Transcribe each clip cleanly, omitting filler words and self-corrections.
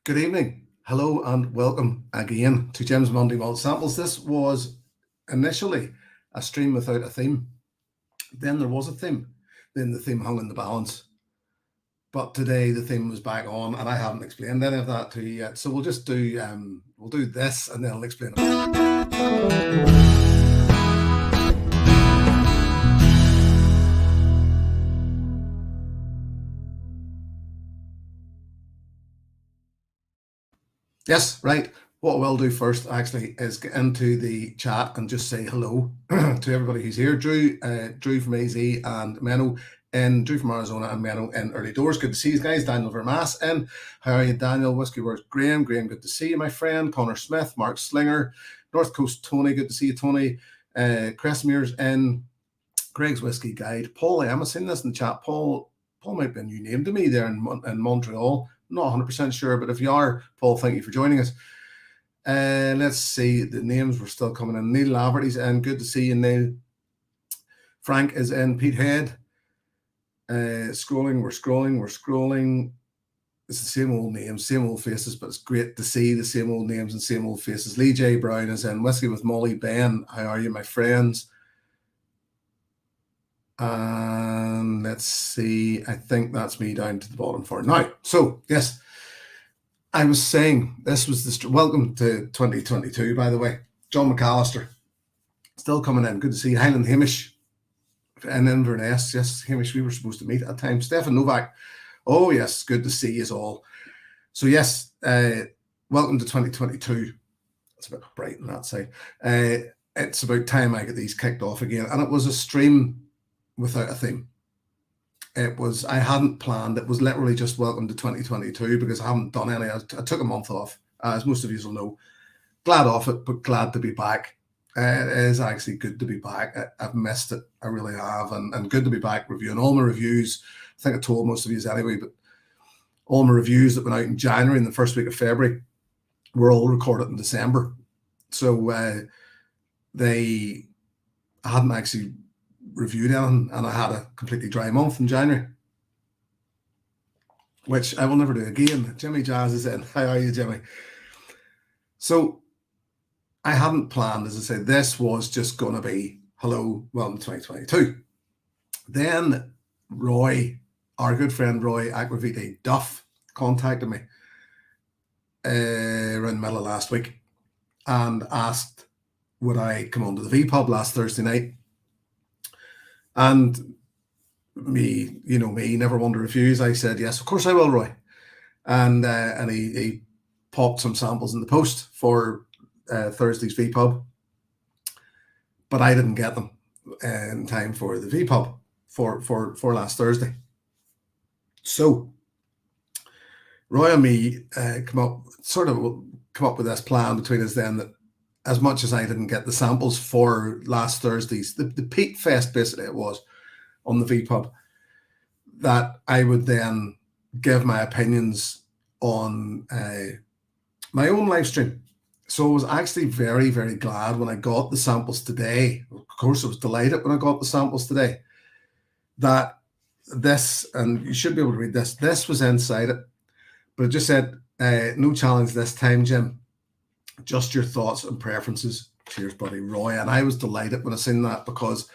Good evening, hello and welcome again to Jim's Monday Malt Samples. This was initially a stream without a theme. Then there was a theme. Then the theme hung in the balance. But today the theme was back on and I haven't explained any of that to you yet. So we'll just do this and then I'll explain it. Yes, right. What I will do first actually is get into the chat and just say hello to everybody who's here. Drew from AZ and Menno, and Drew from Arizona and Menno in Early Doors. Good to see you guys. Daniel Vermaas in. How are you, Daniel? Whiskey Works. Graham, good to see you, my friend. Connor Smith, Mark Slinger, North Coast Tony. Good to see you, Tony. Cressmere's in. Greg's Whiskey Guide. Paul, I am seeing this in the chat. Paul might be a new name to me there in Montreal. Not 100% sure, but if you are, Paul, thank you for joining us. Let's see, the names were still coming in. Neil Laverty's in. Good to see you, Neil. Frank is in. Pete Head. We're scrolling. It's the same old names, same old faces, but it's great to see the same old names and same old faces. Lee J. Brown is in. Whiskey with Molly. Ben, how are you, my friends? And let's see, I think that's me down to the bottom for now. So, yes, I was saying this was the welcome to 2022, by the way. John McAllister, still coming in. Good to see you. Highland Hamish and N.A.S. Yes, Hamish, we were supposed to meet at times. Stefan Novak. Oh, yes, good to see you all. So, yes, welcome to 2022. It's a bit bright on that side. It's about time I get these kicked off again. And it was a stream without a theme. I hadn't planned. It was literally just welcome to 2022 because I haven't done any. I took a month off, as most of you will know. Glad off it, but glad to be back. It is actually good to be back. I've missed it. I really have. And good to be back reviewing all my reviews. I think I told most of you anyway, but all my reviews that went out in January and the first week of February were all recorded in December. So I hadn't actually reviewed anything, and I had a completely dry month in January, which I will never do again. Jimmy Jazz is in. How are you, Jimmy? So I hadn't planned, as I said, this was just going to be hello, welcome to 2022. Then Roy, our good friend Roy Aquavite Duff, contacted me around the middle of last week and asked would I come on to the V pub last Thursday night. And me, never one to refuse. I said, yes, of course I will, Roy. And he popped some samples in the post for Thursday's V-Pub. But I didn't get them in time for the V-Pub for last Thursday. So Roy and me come up with this plan between us then that as much as I didn't get the samples for last Thursday's, the Peat Fest basically it was on the V-Pub, that I would then give my opinions on my own live stream. So I was actually very, very glad when I got the samples today. Of course, I was delighted when I got the samples today that this, and you should be able to read this was inside it, but it just said, no challenge this time, Jim. Just your thoughts and preferences. Cheers, buddy, Roy. And I was delighted when I seen that because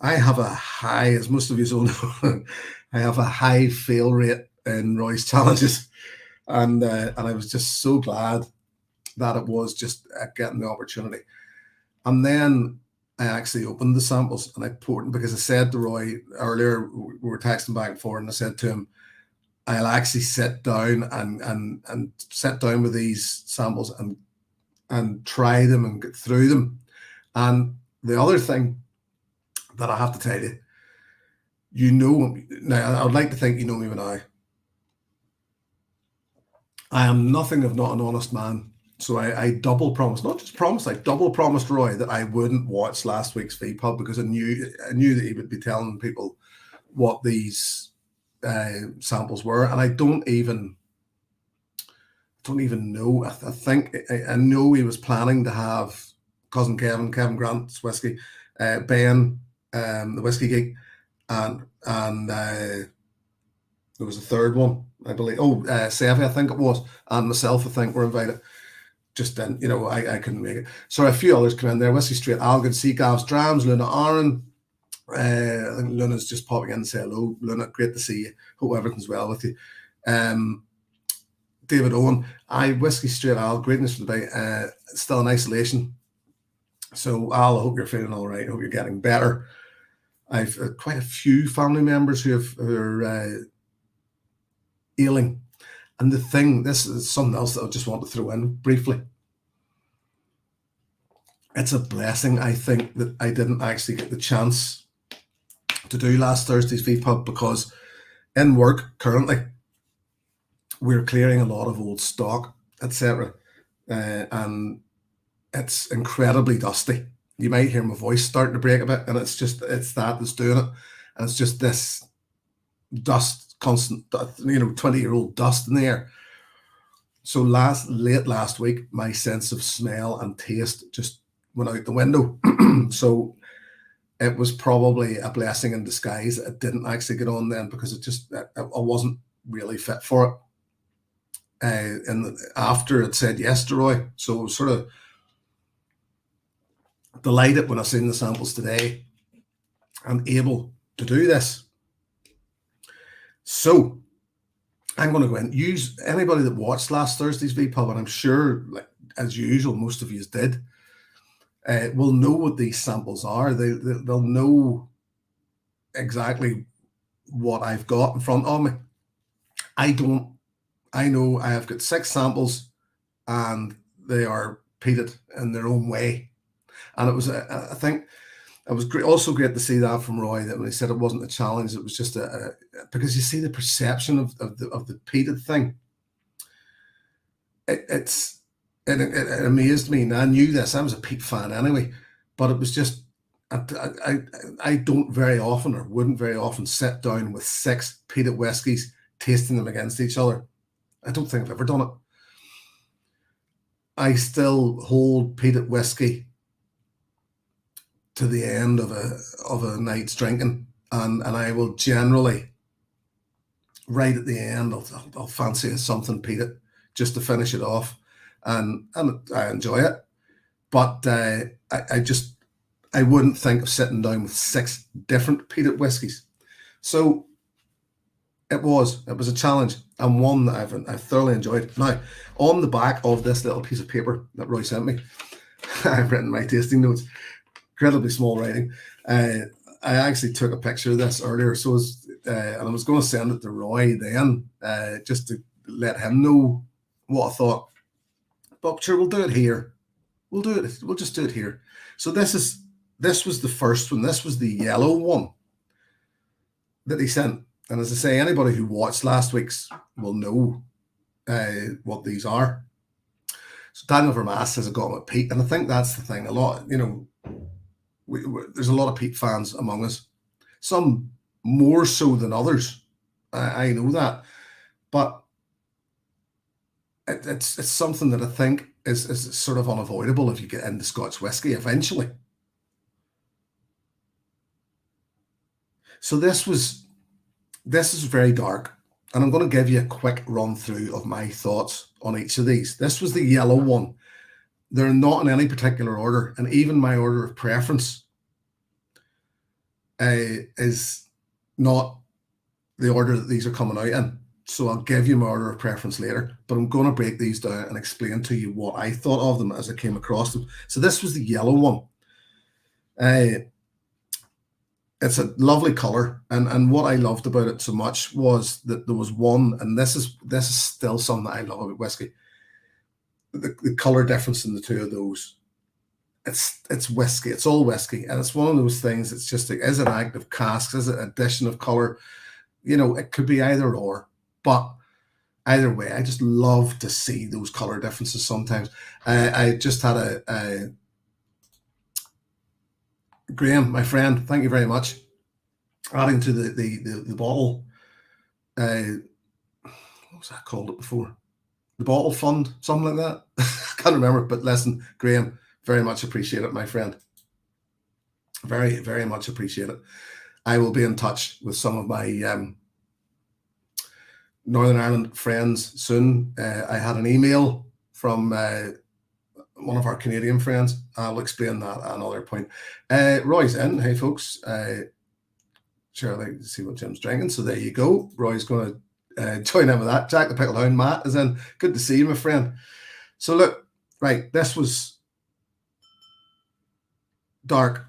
I have a high, as most of you all know, I have a high fail rate in Roy's challenges. And I was just so glad that it was just getting the opportunity. And then I actually opened the samples and I poured them because I said to Roy earlier, we were texting back and forth, and I said to him, I'll actually sit down and sit down with these samples and try them and get through them. And the other thing that I have to tell you, now I would like to think you know me now. I am nothing if not an honest man. So I double promised, not just promised, I double promised Roy that I wouldn't watch last week's V-Pub because I knew that he would be telling people what these samples were. And I don't even know. I think I know he was planning to have cousin Kevin Grant's whiskey, Ben, the whiskey geek, and there was a third one. I believe. Oh, Sevi, I think it was, and myself, I think, were invited. Just then, I couldn't make it. So a few others come in there. Whiskey Straight, Algan, Seagavs, Drams, Luna Aaron. I think Luna's just popping in and say hello. Luna, great to see you. Hope everything's well with you. David Owen, Whiskey Straight Al, greatness for the day. Still in isolation. So Al, I hope you're feeling all right. I hope you're getting better. I've quite a few family members who are ailing. And this is something else that I just want to throw in briefly. It's a blessing, I think, that I didn't actually get the chance to do last Thursday's VPub, because in work currently, we're clearing a lot of old stock, etc. And it's incredibly dusty. You might hear my voice starting to break a bit, and it's that that's doing it. And it's just this dust, constant, 20-year-old dust in the air. So late last week, my sense of smell and taste just went out the window. So it was probably a blessing in disguise. It didn't actually get on then, because I wasn't really fit for it. And after it said yes to Roy, so sort of delighted when I seen the samples today and able to do this. So I'm going to go in. Use anybody that watched last Thursday's VPub, and I'm sure, like as usual, most of you did, will know what these samples are. They'll know exactly what I've got in front of me. I don't. I know I have got 6 samples, and they are peated in their own way. And it was, I think, it was also great to see that from Roy, that when he said it wasn't a challenge, it was just because you see the perception of the peated thing. It amazed me, and I knew this. I was a peat fan anyway, but it was just I don't very often, or wouldn't very often, sit down with 6 peated whiskies, tasting them against each other. I don't think I've ever done it. I still hold peated whiskey to the end of a night's drinking, and I will generally, right at the end, I'll fancy something peated just to finish it off, and I enjoy it. But I wouldn't think of sitting down with 6 different peated whiskies. So it was a challenge, and one that I've thoroughly enjoyed. Now, on the back of this little piece of paper that Roy sent me, I've written my tasting notes. Incredibly small writing. I actually took a picture of this earlier, and I was going to send it to Roy then, just to let him know what I thought. But sure, we'll do it here. We'll just do it here. So this was the first one. This was the yellow one that he sent. And as I say, anybody who watched last week's will know what these are. So Daniel Vermaas says I got him at peat, and I think that's the thing. A lot, there's a lot of peat fans among us. Some more so than others. I know that, but it's something that I think is sort of unavoidable if you get into Scotch whisky eventually. So this is very dark, and I'm going to give you a quick run through of my thoughts on each of these. This was the yellow one. They're not in any particular order, and even my order of preference is not the order that these are coming out in. So I'll give you my order of preference later, but I'm going to break these down and explain to you what I thought of them as I came across them. So this was the yellow one. It's a lovely color, and what I loved about it so much was that there was one, and this is still something that I love about whiskey. The color difference in the two of those. It's whiskey. It's all whiskey, and it's one of those things. It's just like, is it active casks? Is it addition of color? It could be either or, but either way, I just love to see those color differences sometimes. I just had a Graham, my friend, thank you very much. Adding to the bottle, what was that called it before? The bottle fund, something like that. I can't remember, but listen, Graham, very much appreciate it, my friend. Very, very much appreciate it. I will be in touch with some of my Northern Ireland friends soon. I had an email from one of our Canadian friends. I'll explain that at another point. Roy's in. Hey, folks. Sure, I'd like to see what Jim's drinking. So there you go. Roy's going to join in with that. Jack the Picklehound, Matt is in. Good to see you, my friend. So look, right, this was dark.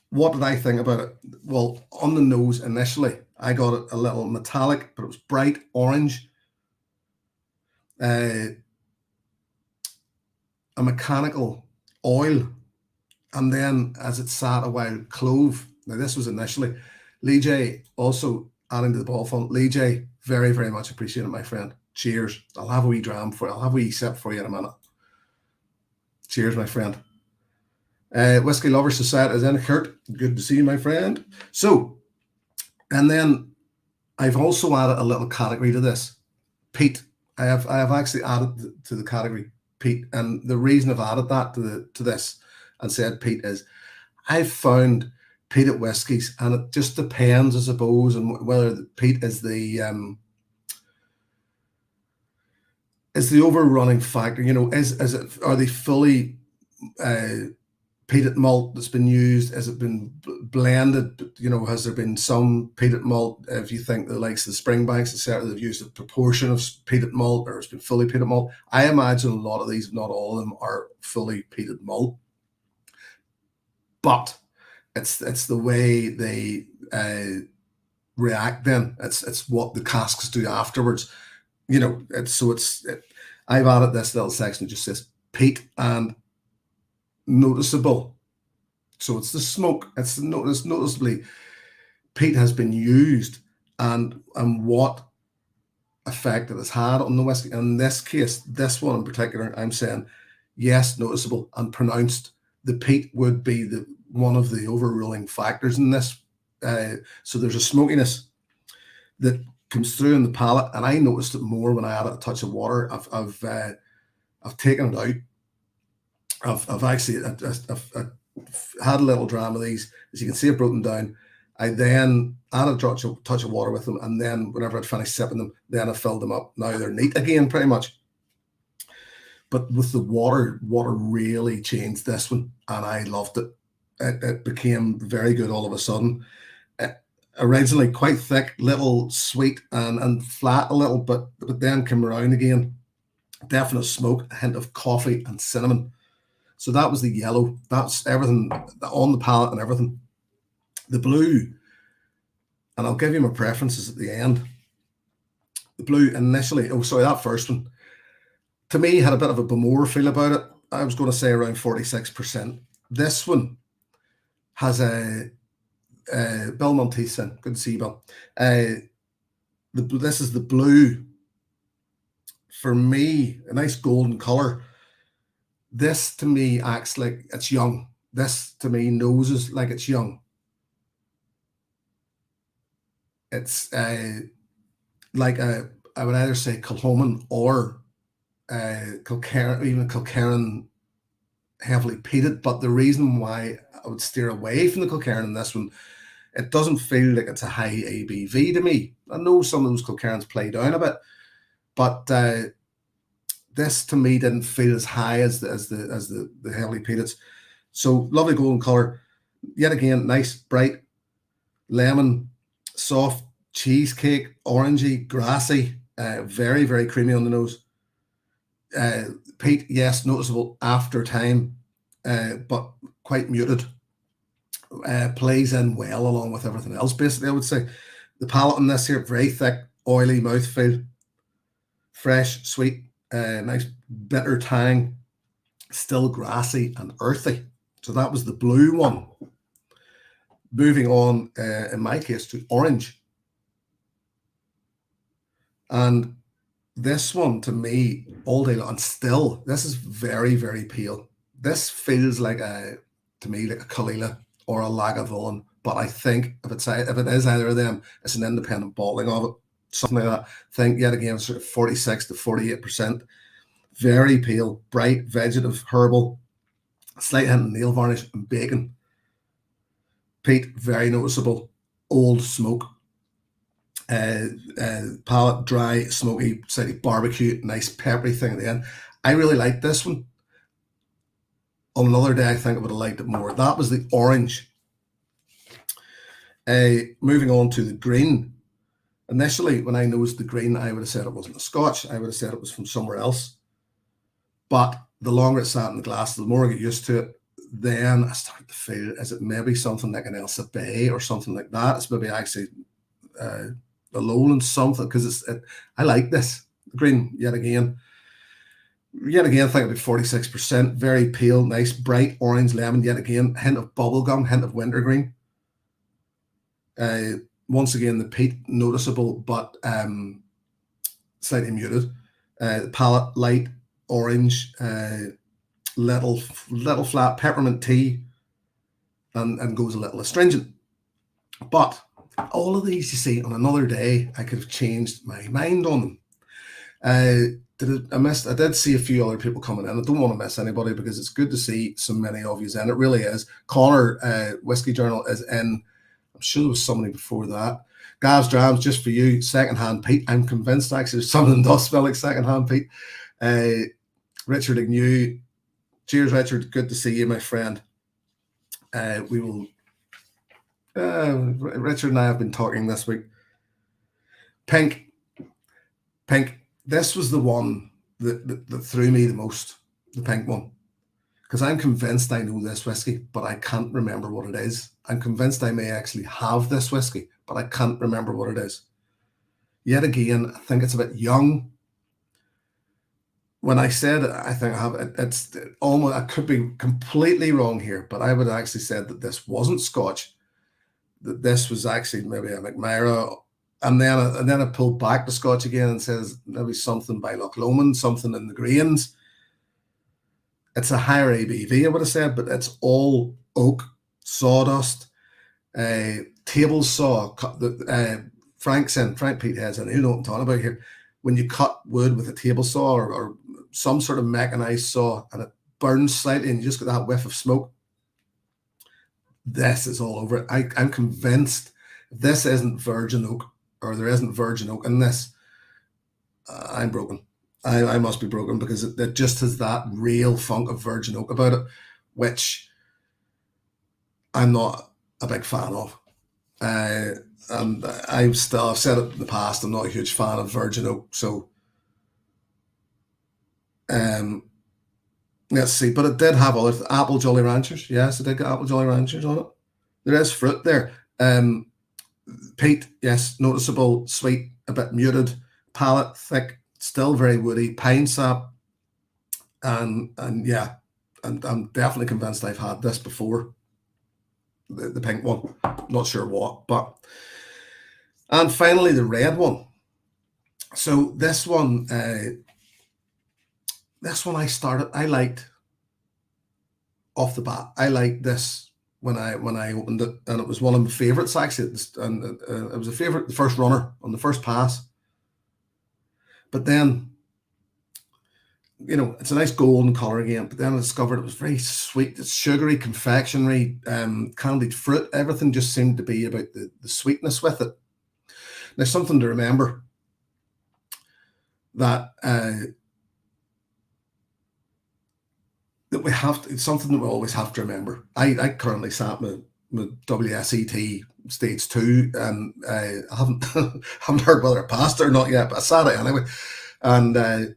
What did I think about it? Well, on the nose initially, I got it a little metallic, but it was bright orange. A mechanical oil. And then as it sat a while, clove. Now, this was initially. Lee J also adding to the ball fund. Lee J, very, very much appreciated, my friend. Cheers. I'll have a wee dram for you. I'll have a wee sip for you in a minute. Cheers, my friend. Whiskey Lovers Society is in. Kurt, good to see you, my friend. So, and then I've also added a little category to this. Peat. I have actually added to the category peat, and the reason I've added that to this and said peat is I've found peated whiskies, and it just depends, I suppose, on whether the peat is the overrunning factor. You know, is it, are they fully peated malt that's been used? Has it been blended? You know, has there been some peated malt? If you think the likes of the Springbanks, etc., they've used a proportion of peated malt, or it's been fully peated malt. I imagine a lot of these, if not all of them, are fully peated malt. But it's the way they react. Then it's what the casks do afterwards. You know, I've added this little section that just says peat and noticeable. So it's the smoke. It's noticeably peat has been used, and what effect it has had on the whiskey. In this case, this one in particular, I'm saying yes, noticeable and pronounced. The peat would be one of the overruling factors in this. So there's a smokiness that comes through in the palate, and I noticed it more when I added a touch of water. I've taken it out. I've actually I've had a little dram of these. As you can see, I've broken down. I then added a touch of water with them, and then whenever I'd finished sipping them, then I filled them up. Now they're neat again, pretty much. But with the water really changed this one, and I loved it. It became very good all of a sudden. Originally quite thick, little sweet and flat a little, but then came around again. Definite smoke, a hint of coffee and cinnamon. So that was the yellow. That's everything on the palate and everything. The blue, and I'll give you my preferences at the end. The blue initially, that first one, to me had a bit of a Bamore feel about it. I was going to say around 46%. This one has a Bill Monteith. Good to see you, Bill. This is the blue. For me, a nice golden color. This to me acts like it's young. This to me noses like it's young. It's like I would either say Kilchoman or Kilkerran, even Kilkerran heavily peated. But the reason why I would steer away from the Kilkerran in this one, it doesn't feel like it's a high ABV to me. I know some of those Kilkerrans play down a bit, but this to me didn't feel as high as the heavily peated. So lovely golden color. Yet again, nice, bright, lemon, soft, cheesecake, orangey, grassy, very, very creamy on the nose. Peat, yes, noticeable after time, but quite muted. Plays in well along with everything else, basically, I would say. The palate on this here, very thick, oily mouthfeel, fresh, sweet, nice bitter tang, still grassy and earthy. So that was the blue one. Moving on, in my case, to orange. And this one, to me, all day long, and still, this is very, very pale. This feels like to me, like a Kalila or a Lagavulin. But I think if it is either of them, it's an independent bottling of it, something like that. I think yet again, sort of 46 to 48%. Very pale, bright, vegetative, herbal, slight hint of nail varnish and bacon. Peat, very noticeable. Old smoke. Palate, dry, smoky, slightly barbecue, nice peppery thing at the end. I really like this one. On another day, I think I would have liked it more. That was the orange. Moving on to the green. Initially, when I noticed the green, I would have said it wasn't a Scotch. I would have said it was from somewhere else. But the longer it sat in the glass, the more I get used to it, then I started to feel, is it maybe something like an Elsa Bay or something like that? It's maybe actually a Lowland something, because I like this. The green, yet again, I think about 46%, very pale, nice, bright orange lemon, yet again, hint of bubblegum, hint of wintergreen. Once again, the peat noticeable, but slightly muted. Palate, light orange, little flat peppermint tea, and goes a little astringent. But all of these, you see, on another day, I could have changed my mind on them. I did see a few other people coming in. I don't want to miss anybody because it's good to see so many of you in. It really is. Connor, Whiskey Journal is in. I'm sure there was somebody before that. Gav's Drams, just for you, secondhand Pete. I'm convinced actually some of them does smell like secondhand Pete. Richard Agnew, cheers, Richard. Good to see you, my friend. We will. Richard and I have been talking this week. Pink. This was the one that threw me the most, the pink one. Because I'm convinced I know this whiskey, but I can't remember what it is. I'm convinced I may actually have this whiskey, but I can't remember what it is. Yet again, I think it's a bit young. When I said it, I think I have it. It's almost, I could be completely wrong here, but I would actually said that this wasn't Scotch, that this was actually maybe a McMyra. And then I pulled back the Scotch again and says maybe something by Loch Lomond, something in the grains. It's a higher ABV, I would have said, but it's all oak, sawdust, table saw. Frank Pete has, and you know what I'm talking about here. When you cut wood with a table saw or some sort of mechanized saw and it burns slightly and you just get that whiff of smoke, this is all over it. I'm convinced if this isn't virgin oak, or there isn't virgin oak in this, I'm broken. I must be broken, because it just has that real funk of virgin oak about it, which I'm not a big fan of. And I've said it in the past, I'm not a huge fan of virgin oak. So let's see. But it did have other apple Jolly Ranchers. Yes, it did get apple Jolly Ranchers on it. There is fruit there. Peat, yes, noticeable, sweet, a bit muted, palate, thick, still very woody, pine sap, and yeah, and I'm definitely convinced I've had this before. The pink one, not sure what, but. And finally, the red one. So this one I liked off the bat. I liked this when I opened it, and it was one of my favorites actually. And it was a favorite, the first runner on the first pass. But then, you know, it's a nice golden color again. But then I discovered it was very sweet. It's sugary, confectionery, candied fruit. Everything just seemed to be about the sweetness with it. There's something to remember that that we have to, it's something that we always have to remember. I currently sat with WSET stage 2, and I haven't heard whether it passed or not yet, but I sat it anyway. And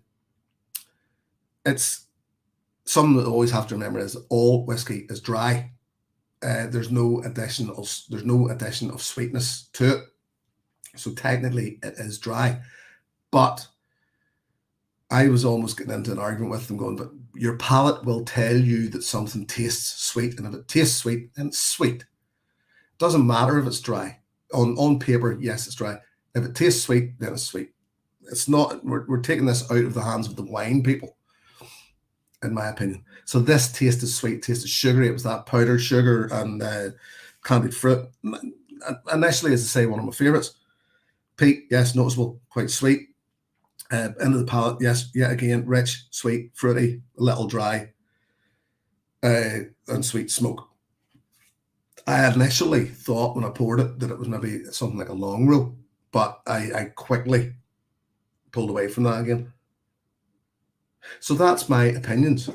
it's something that we always have to remember is all whiskey is dry. There's no addition of sweetness to it. So technically it is dry. But I was almost getting into an argument with them going, but your palate will tell you that something tastes sweet. And if it tastes sweet, then it's sweet. It doesn't matter if it's dry. On paper, yes, it's dry. If it tastes sweet, then it's sweet. It's not, we're taking this out of the hands of the wine people, in my opinion. So this tasted sweet, tasted sugary. It was that powdered sugar and candied fruit. Initially, as I say, one of my favorites. Peat, yes, noticeable, quite sweet. End of the palate, yes, yet again, rich, sweet, fruity, a little dry, and sweet smoke. I initially thought when I poured it that it was maybe something like a long row, but I quickly pulled away from that again. So that's my opinions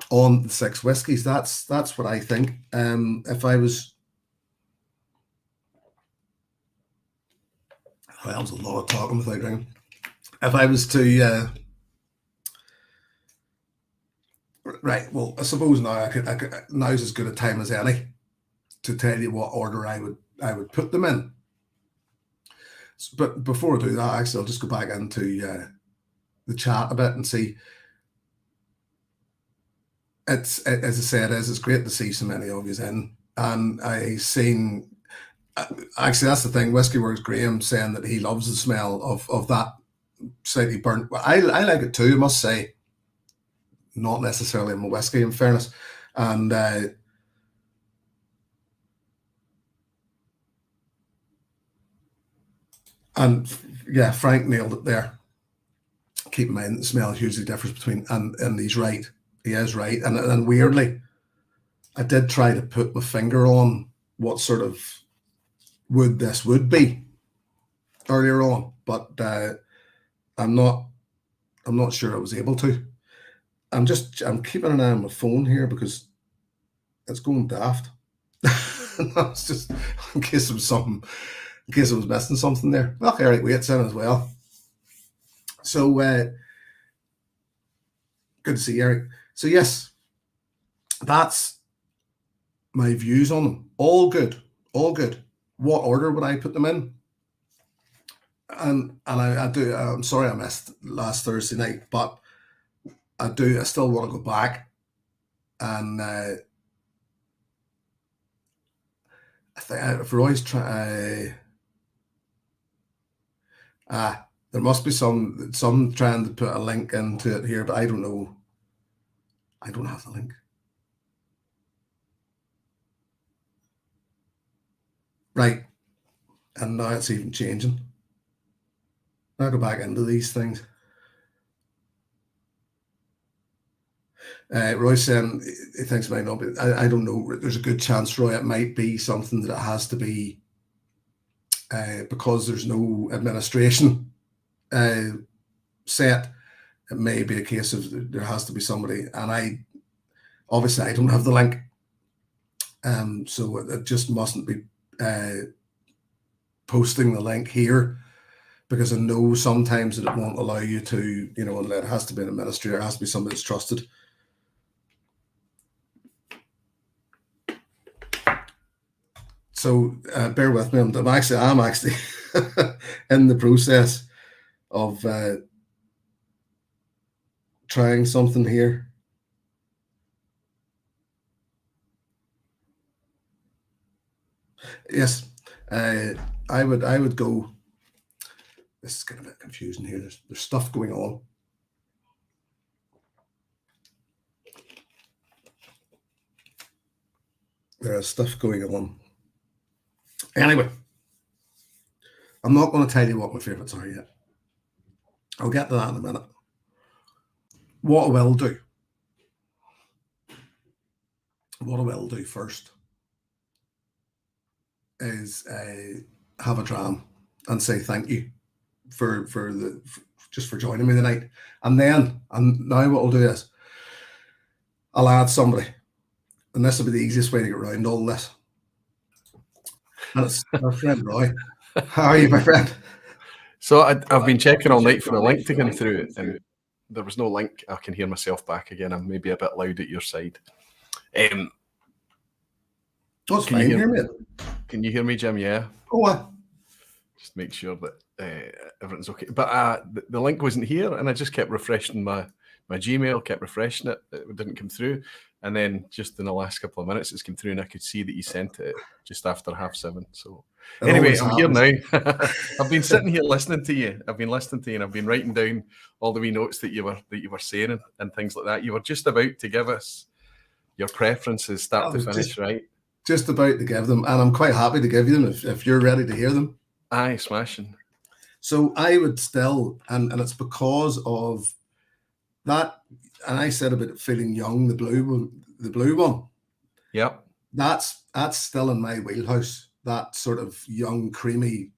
on the 6 whiskies. That's what I think. If I was, that was a lot of talking without drinking. If I was to, right, well, I suppose now now's as good a time as any to tell you what order I would put them in. But before I do that, actually, I'll just go back into the chat a bit and see. It's, as I said, it's great to see so many of you in, and I seen. Actually, that's the thing. Whiskey Works Graham saying that he loves the smell of that slightly burnt. I like it too, I must say. Not necessarily in my whiskey, in fairness, and yeah, Frank nailed it there. Keep in mind the smell is hugely different between, and he's right. He is right, and weirdly, I did try to put my finger on what sort of wood this would be earlier on, but I'm not sure I was able to. I'm keeping an eye on my phone here because it's going daft. That's just in case there was something, in case I was missing something there. Well, Eric Waite's in as well. So good to see you, Eric. So yes, that's my views on them. All good, all good. What order would I put them in? And I do. I'm sorry I missed last Thursday night, but I still want to go back, and I think if we're always trying, there must be some trying to put a link into it here, but I don't know. I don't have the link. Right, and now it's even changing. Now go back into these things. Roy saying he thinks it might not be. I don't know. There's a good chance, Roy, it might be something that it has to be because there's no administration set. It may be a case of there has to be somebody, and I don't have the link, so it just mustn't be posting the link here, because I know sometimes that it won't allow you to, and it has to be an administrator, it has to be somebody that's trusted. So bear with me. I'm actually in the process of trying something here. Yes, I would go. This is getting a bit confusing here. There's stuff going on. There is stuff going on. Anyway, I'm not going to tell you what my favourites are yet. I'll get to that in a minute. What I will do first is have a dram and say thank you for joining me tonight. And now what I'll do is I'll add somebody, and this will be the easiest way to get around all this. And it's our friend Roy. How are you, my friend? So I've been checking all night for a link to come through, and there was no link. I can hear myself back again. I'm maybe a bit loud at your side. That's fine. Hear me? Can you hear me, Jim? Yeah. Oh, just make sure that everything's okay. But the link wasn't here, and I just kept refreshing my Gmail, kept refreshing it. It didn't come through. And then just in the last couple of minutes, it's come through, and I could see that you sent it just after 7:30. So anyway, I'm here now. I've been sitting here listening to you. I've been listening to you, and I've been writing down all the wee notes that you were saying and things like that. You were just about to give us your preferences, start to finish, right? Just about to give them, and I'm quite happy to give you them if you're ready to hear them. Aye, smashing. So I would still, and it's because of that. And I said about it feeling young, the blue one. Yep. That's still in my wheelhouse. That sort of young, creamy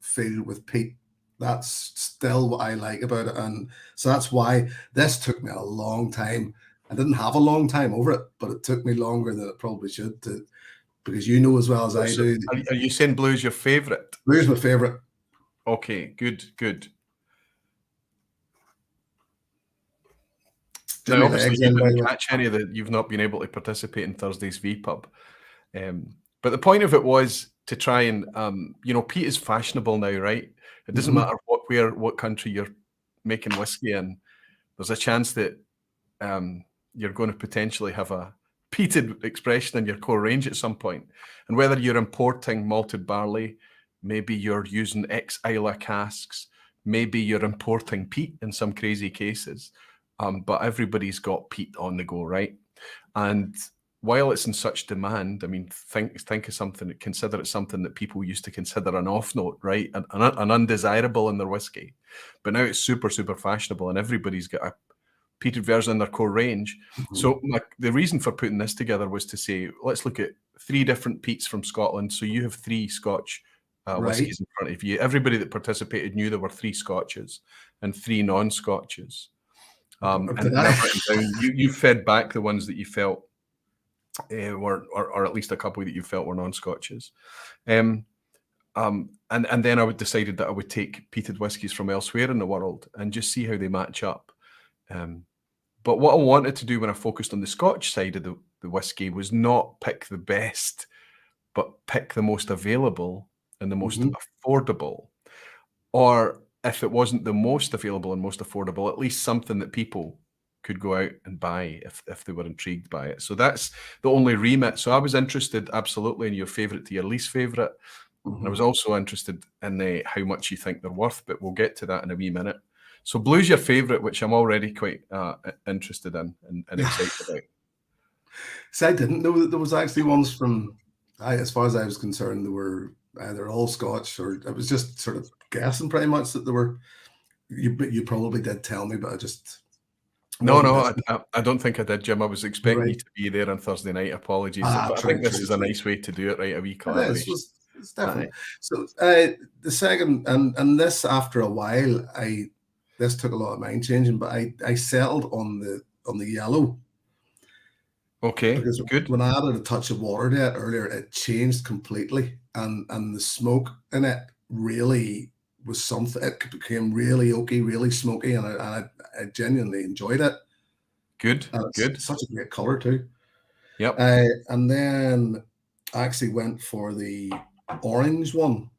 feel with peat. That's still what I like about it, and so that's why this took me a long time. I didn't have a long time over it, but it took me longer than it probably should to, because you know as well as I So do. are you saying blue is your favourite? Blue's my favourite. Okay, good. Jimmy Now, obviously, Legs you in, by the didn't way. catch any of the. You've not been able to participate in Thursday's VPub, but the point of it was to try and, peat is fashionable now, right? It doesn't Mhm. matter what country you're making whiskey in. There's a chance that you're going to potentially have a peated expression in your core range at some point. And whether you're importing malted barley, maybe you're using ex Isla casks, maybe you're importing peat in some crazy cases. But everybody's got peat on the go, right? And while it's in such demand, I mean, think of something, consider it something that people used to consider an off note, right? An undesirable in their whiskey. But now it's super, super fashionable and everybody's got a peated version in their core range. Mhm. So the reason for putting this together was to say, let's look at 3 different peats from Scotland. So you have 3 Scotch whiskies in front of you. Everybody that participated knew there were 3 Scotches and 3 non-Scotches. And Did I've I? written down, you fed back the ones that you felt were, or at least a couple that you felt were non-Scotches. And then I decided that I would take peated whiskies from elsewhere in the world and just see how they match up. But what I wanted to do when I focused on the Scotch side of the whiskey was not pick the best, but pick the most available and the most affordable. Or if it wasn't the most available and most affordable, at least something that people could go out and buy if they were intrigued by it. So that's the only remit. So I was interested absolutely in your favourite to your least favourite. And I was also interested in how much you think they're worth, but we'll get to that in a wee minute. So blue's your favourite, which I'm already quite interested in and excited about. See, I didn't know that there was actually ones from. As far as I was concerned, they were either all Scotch or I was just sort of guessing pretty much that they were. You probably did tell me, but I just No, wasn't I don't think I did, Jim. I was expecting you right. to be there on Thursday night. Apologies, but I True, think this true, is a true. nice way to do it, right? A wee It is. collaboration. It's definitely. Aye. So the second and this after a while, this took a lot of mind changing, but I settled on the yellow. Okay, Because good. when I added a touch of water to it earlier, it changed completely, and the smoke in it really was something. It became really oaky, really smoky, and I genuinely enjoyed it. Good, And it's good. such a great color too. Yep. And then I actually went for the orange one,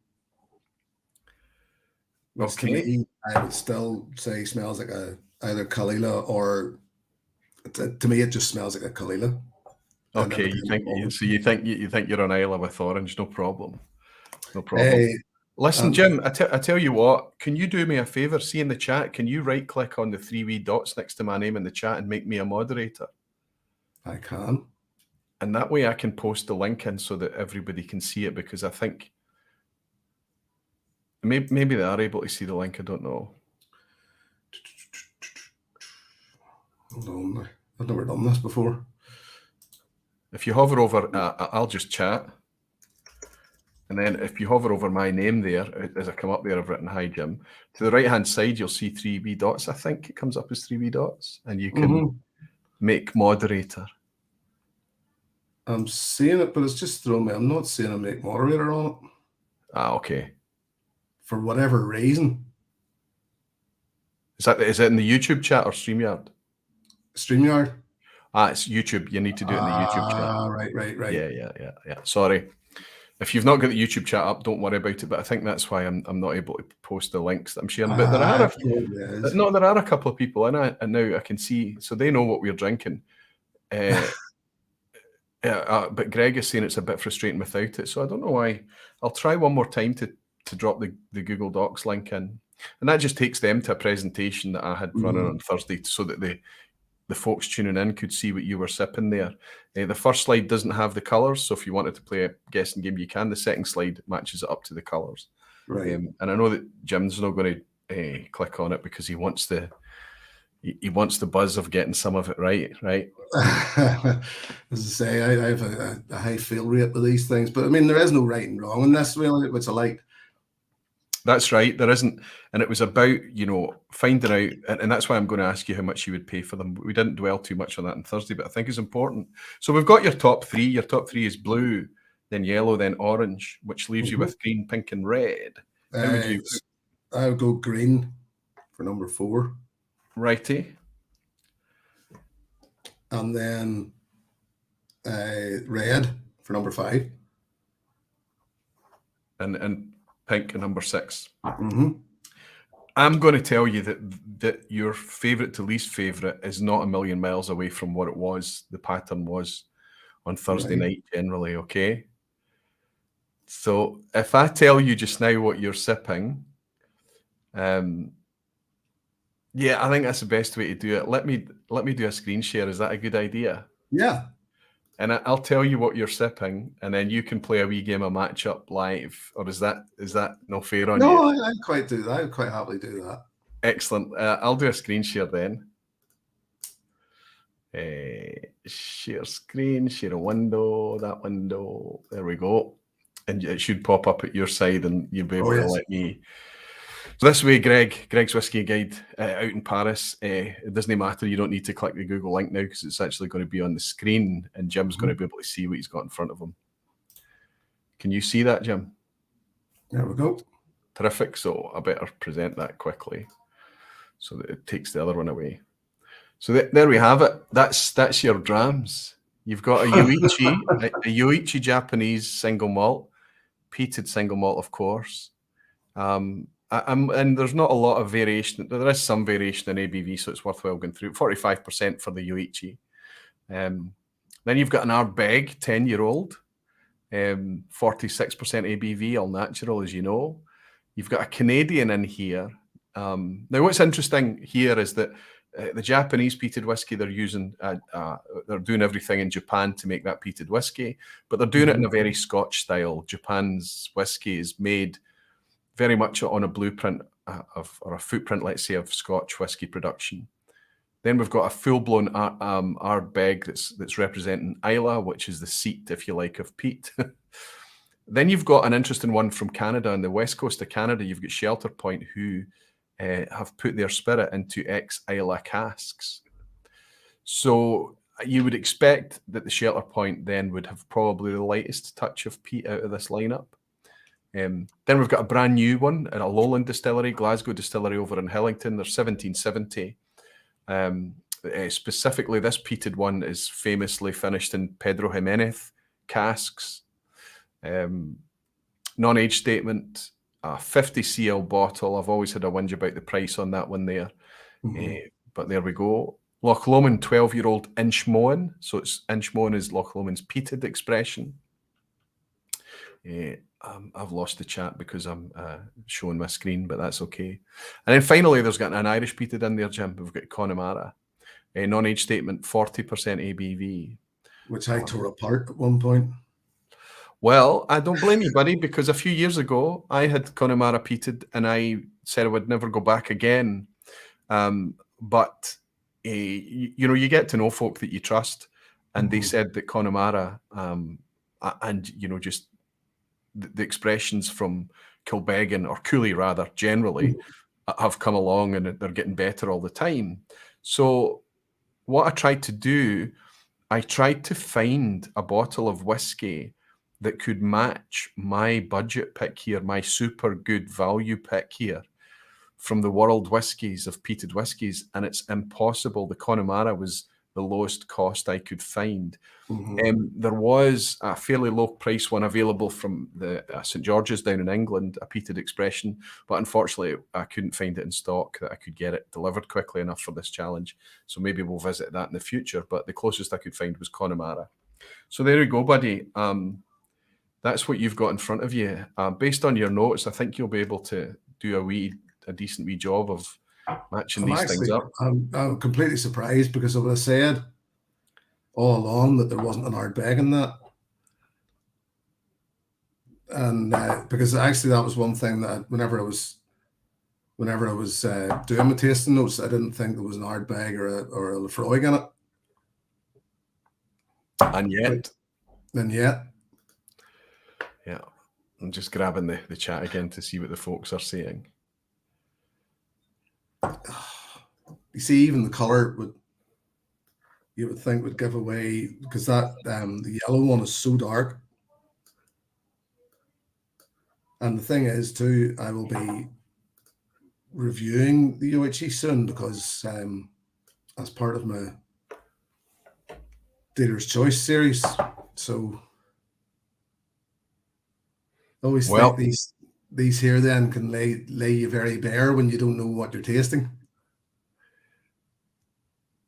which to Okay. me I would still say smells like either Kalila or to me it just smells like a Kalila. Okay, you think you're on Isla with orange, no problem. No problem. Uh, Listen, and Jim, I tell you what, can you do me a favour? See in the chat, can you right click on the 3 wee dots next to my name in the chat and make me a moderator? I can. And that way I can post the link in so that everybody can see it, because I think maybe they are able to see the link. I don't know. Hold on. I've never done this before. If you hover over, I'll just chat. And then if you hover over my name there, as I come up there, I've written, "Hi, Jim." To the right-hand side, you'll see 3 wee dots. I think it comes up as 3 wee dots. And you can make moderator. I'm seeing it, but it's just thrown me. I'm not seeing a make moderator on it. Okay. For whatever reason. Is it in the YouTube chat or StreamYard? StreamYard. It's YouTube. You need to do it in the YouTube chat. Right. Yeah. Sorry. If you've not got the YouTube chat up, don't worry about it. But I think that's why I'm not able to post the links that I'm sharing. But there are a couple of people, and now I can see, so they know what we're drinking. But Greg is saying it's a bit frustrating without it. So I don't know why. I'll try one more time to drop the Google Docs link in, and that just takes them to a presentation that I had running on Thursday, so that the folks tuning in could see what you were sipping there. The first slide doesn't have the colours, so if you wanted to play a guessing game, you can. The second slide matches it up to the colours. Right. And I know that Jim's not going to click on it because he wants the buzz of getting some of it right. As I say, I have a high fail rate with these things, but I mean, there is no right and wrong in this, really, which I like. That's right. There isn't, and it was about finding out, and that's why I'm going to ask you how much you would pay for them. We didn't dwell too much on that on Thursday, but I think it's important. So we've got your top three. Your top three is blue, then yellow, then orange, which leaves you with green, pink, and red. How would you? I would go green for number 4. Righty. And then red for number 5. And pink at number 6. Mm-hmm. I'm going to tell you that your favourite to least favourite is not a million miles away from what it was. The pattern was on Thursday night generally, okay? So if I tell you just now what you're sipping, yeah, I think that's the best way to do it. Let me do a screen share. Is that a good idea? Yeah. And I'll tell you what you're sipping, and then you can play a wee game of matchup live. Or is that no fair on you? No, I'd quite do that. I'd quite happily do that. Excellent. I'll do a screen share then. Share screen, share a window, that window. There we go. And it should pop up at your side, and you'll be able to let me. So this way, Greg's Whiskey Guide out in Paris. It doesn't matter. You don't need to click the Google link now because it's actually going to be on the screen, and Jim's going to be able to see what he's got in front of him. Can you see that, Jim? There we go. Terrific. So I better present that quickly so that it takes the other one away. So there we have it. That's your drams. You've got a Yoichi Japanese single malt, peated single malt, of course. And there's not a lot of variation. There is some variation in ABV, so it's worthwhile going through. 45% for the Yoichi. Then you've got an Ardbeg 10-year-old, 46% ABV, all natural, as you know. You've got a Canadian in here. Now, what's interesting here is that the Japanese peated whiskey they're using, they're doing everything in Japan to make that peated whiskey, but they're doing it in a very Scotch style. Japan's whiskey is made very much on a blueprint or a footprint, let's say, of Scotch whiskey production. Then we've got a full-blown Ardbeg that's representing Islay, which is the seat, if you like, of peat. Then you've got an interesting one from Canada, on the west coast of Canada. You've got Shelter Point, who have put their spirit into ex-Islay casks. So you would expect that the Shelter Point then would have probably the lightest touch of peat out of this lineup. Then we've got a brand new one at a Lowland distillery, Glasgow distillery over in Hillington. They're 1770. Specifically, this peated one is famously finished in Pedro Jimenez casks. Non-age statement, a 50 cl bottle. I've always had a whinge about the price on that one there. But there we go. Loch Lomond 12-year-old Inchmoan. So it's Inchmoan is Loch Lomond's peated expression. I've lost the chat because I'm showing my screen, but that's okay. And then finally, there's got an Irish peated in there, Jim. We've got Connemara. Non-age statement, 40% ABV. Which I tore apart at one point. Well, I don't blame you, buddy, because a few years ago, I had Connemara peated and I said I would never go back again. But, you get to know folk that you trust, and they said that Connemara and, just the expressions from Kilbeggan, or Cooley rather, generally, have come along and they're getting better all the time. So what I tried to do, I tried to find a bottle of whiskey that could match my budget pick here, my super good value pick here from the world whiskies of peated whiskies, and it's impossible. The Connemara was the lowest cost I could find. There was a fairly low price one available from the St. George's down in England, a peated expression, but unfortunately I couldn't find it in stock that I could get it delivered quickly enough for this challenge. So maybe we'll visit that in the future, but the closest I could find was Connemara. So there you go, buddy. That's what you've got in front of you. Based on your notes, I think you'll be able to do a decent wee job of matching things up. I'm completely surprised because I would have said all along that there wasn't an Ardbeg in that. And because actually that was one thing that whenever I was doing my tasting notes, I didn't think there was an Ardbeg or a Lefroy in it. And yet. Yeah. I'm just grabbing the chat again to see what the folks are saying. You see, even the color you would think would give away, because that the yellow one is so dark. And the thing is, too, I will be reviewing the OHE soon, because as part of my Dealer's Choice series. So I always think these here then can lay you very bare when you don't know what you're tasting.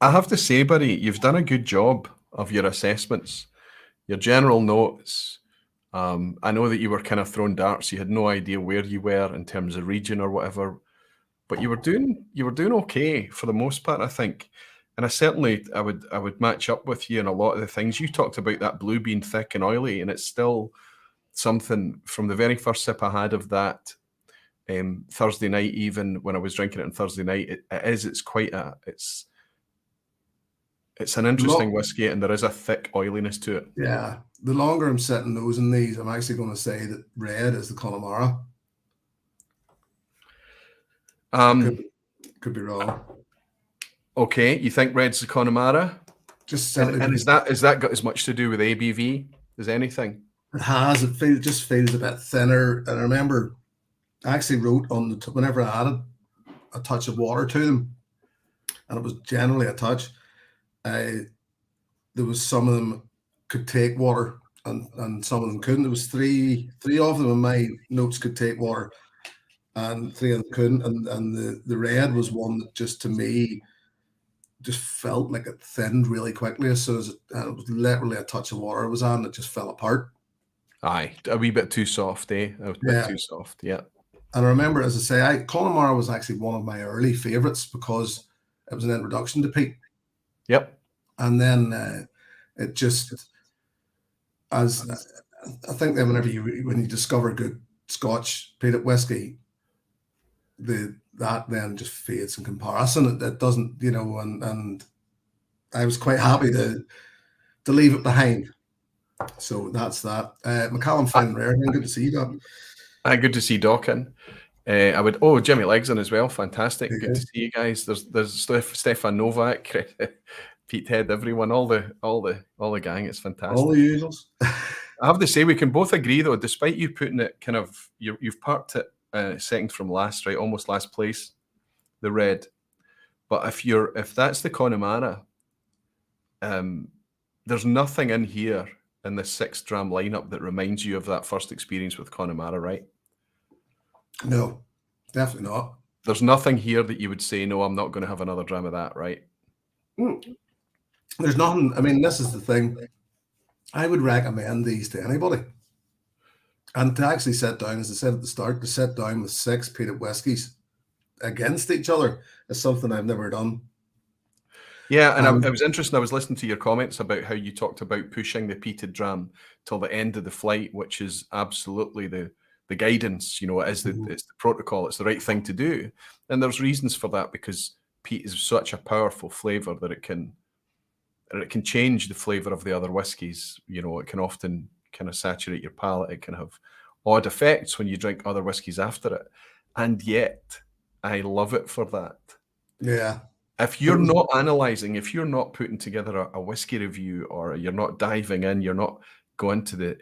I have to say, buddy, you've done a good job of your assessments, your general notes. I know that you were kind of throwing darts. You had no idea where you were in terms of region or whatever, but you were doing okay for the most part, I think. And I would match up with you in a lot of the things you talked about. That blue being thick and oily, and it's still something from the very first sip I had of that Thursday night. Even when I was drinking it on Thursday night, it's an interesting whiskey, and there is a thick oiliness to it. Yeah. The longer I'm sitting nosing these, I'm actually going to say that red is the Connemara. Could be wrong. Okay, you think red's the Connemara? Just simply. And is that got as much to do with ABV as anything? It has. It just feels a bit thinner. And I remember I actually wrote on whenever I added a touch of water to them, and it was generally a touch. There was some of them could take water, and some of them couldn't. There was three of them in my notes could take water, and 3 of them couldn't. And the red was one that just, to me, just felt like it thinned really quickly as soon as it was literally a touch of water it was on. It just fell apart. Aye, a wee bit too soft, eh? A bit too soft, yeah. And I remember, as I say, Connemara was actually one of my early favourites because it was an introduction to peat. Yep. And then it just, as I think that when you discover good Scotch peated whiskey, that then just fades in comparison. It doesn't, and I was quite happy to leave it behind. So that's that. Macallan Fine Rare, good to see you, Doc. Good to see Doc in. Jimmy Leggs in as well. Fantastic. Good to see you guys. There's Stefan Novak, Pete Head, everyone, all the gang. It's fantastic. All the usuals. I have to say, we can both agree though, despite you putting it kind of, you've parked it second from last, right? Almost last place, the red. But if that's the Connemara, there's nothing in here in the 6 dram lineup that reminds you of that first experience with Connemara, right? No, definitely not. There's nothing here that you would say, no, I'm not going to have another dram of that, right? There's nothing. I mean, this is the thing. I would recommend these to anybody. And to actually sit down, as I said at the start, to sit down with 6 peated whiskies against each other is something I've never done. Yeah, and I was interested. I was listening to your comments about how you talked about pushing the peated dram till the end of the flight, which is absolutely the guidance. It is it's the protocol. It's the right thing to do, and there's reasons for that, because peat is such a powerful flavour that it can change the flavour of the other whiskies. It can often kind of saturate your palate. It can have odd effects when you drink other whiskies after it, and yet I love it for that. Yeah. If you're not analysing, if you're not putting together a whiskey review, or you're not diving in, you're not going to the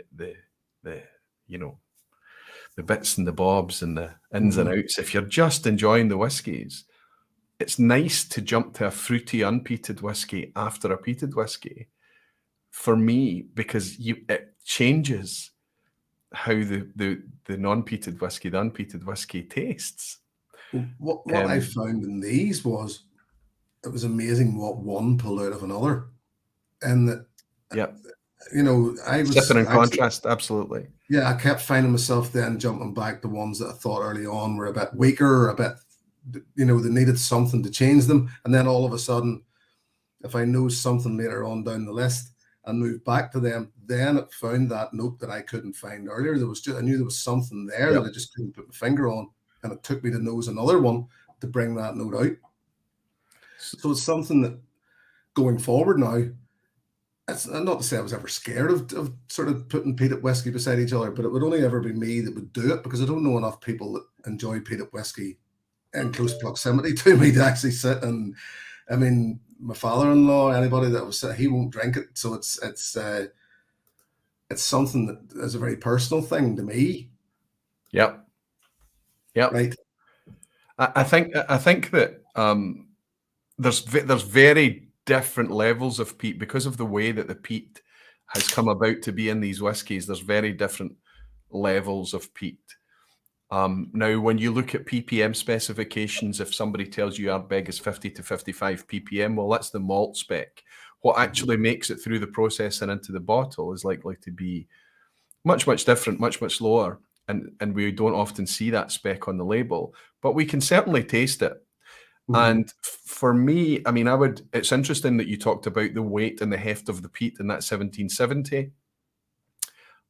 bits and the bobs and the ins and outs. If you're just enjoying the whiskies, it's nice to jump to a fruity unpeated whiskey after a peated whiskey, for me, because it changes how the non-peated whiskey, the unpeated whiskey tastes. What I found in these was, it was amazing what one pulled out of another, and that, I was sipping in contrast. Absolutely. Yeah, I kept finding myself then jumping back to ones that I thought early on were a bit weaker, a bit, they needed something to change them, and then all of a sudden, if I know something later on down the list and moved back to them, then it found that note that I couldn't find earlier. I knew there was something there that I just couldn't put my finger on, and it took me to nose another one to bring that note out. So it's something that, going forward now, it's not to say I was ever scared of sort of putting peated whiskey beside each other, but it would only ever be me that would do it, because I don't know enough people that enjoy peated whiskey in close proximity to me to actually sit and, I mean, my father-in-law, anybody that was, he won't drink it, so it's something that is a very personal thing to me, Yep. right? I think that there's very different levels of peat because of the way that the peat has come about to be in these whiskies. There's very different levels of peat. Now, when you look at ppm specifications, if somebody tells you Ardbeg is 50 to 55 ppm, well, that's the malt spec. What actually makes it through the process and into the bottle is likely to be much, much different, much, much lower. And we don't often see that spec on the label, but we can certainly taste it. And for me, I mean, it's interesting that you talked about the weight and the heft of the peat in that 1770.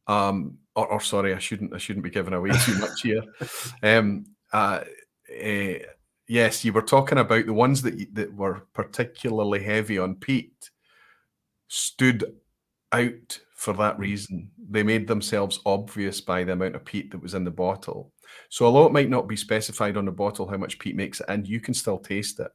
Or sorry, I shouldn't be giving away too much here. Yes, you were talking about the ones that were particularly heavy on peat stood out for that reason. They made themselves obvious by the amount of peat that was in the bottle. So although it might not be specified on the bottle how much peat makes it, and you can still taste it.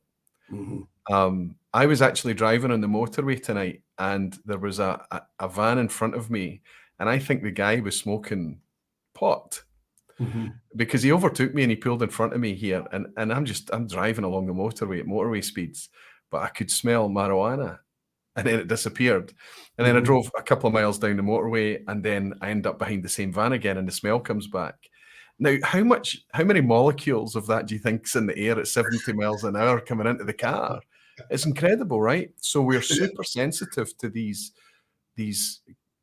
I was actually driving on the motorway tonight, and there was a van in front of me, and I think the guy was smoking pot because he overtook me and he pulled in front of me here, and I'm driving along the motorway at motorway speeds, but I could smell marijuana. And then it disappeared. And then I drove a couple of miles down the motorway, and then I end up behind the same van again, and the smell comes back. Now, how many molecules of that do you think's in the air at 70 miles an hour coming into the car? It's incredible, right? So we're super sensitive to these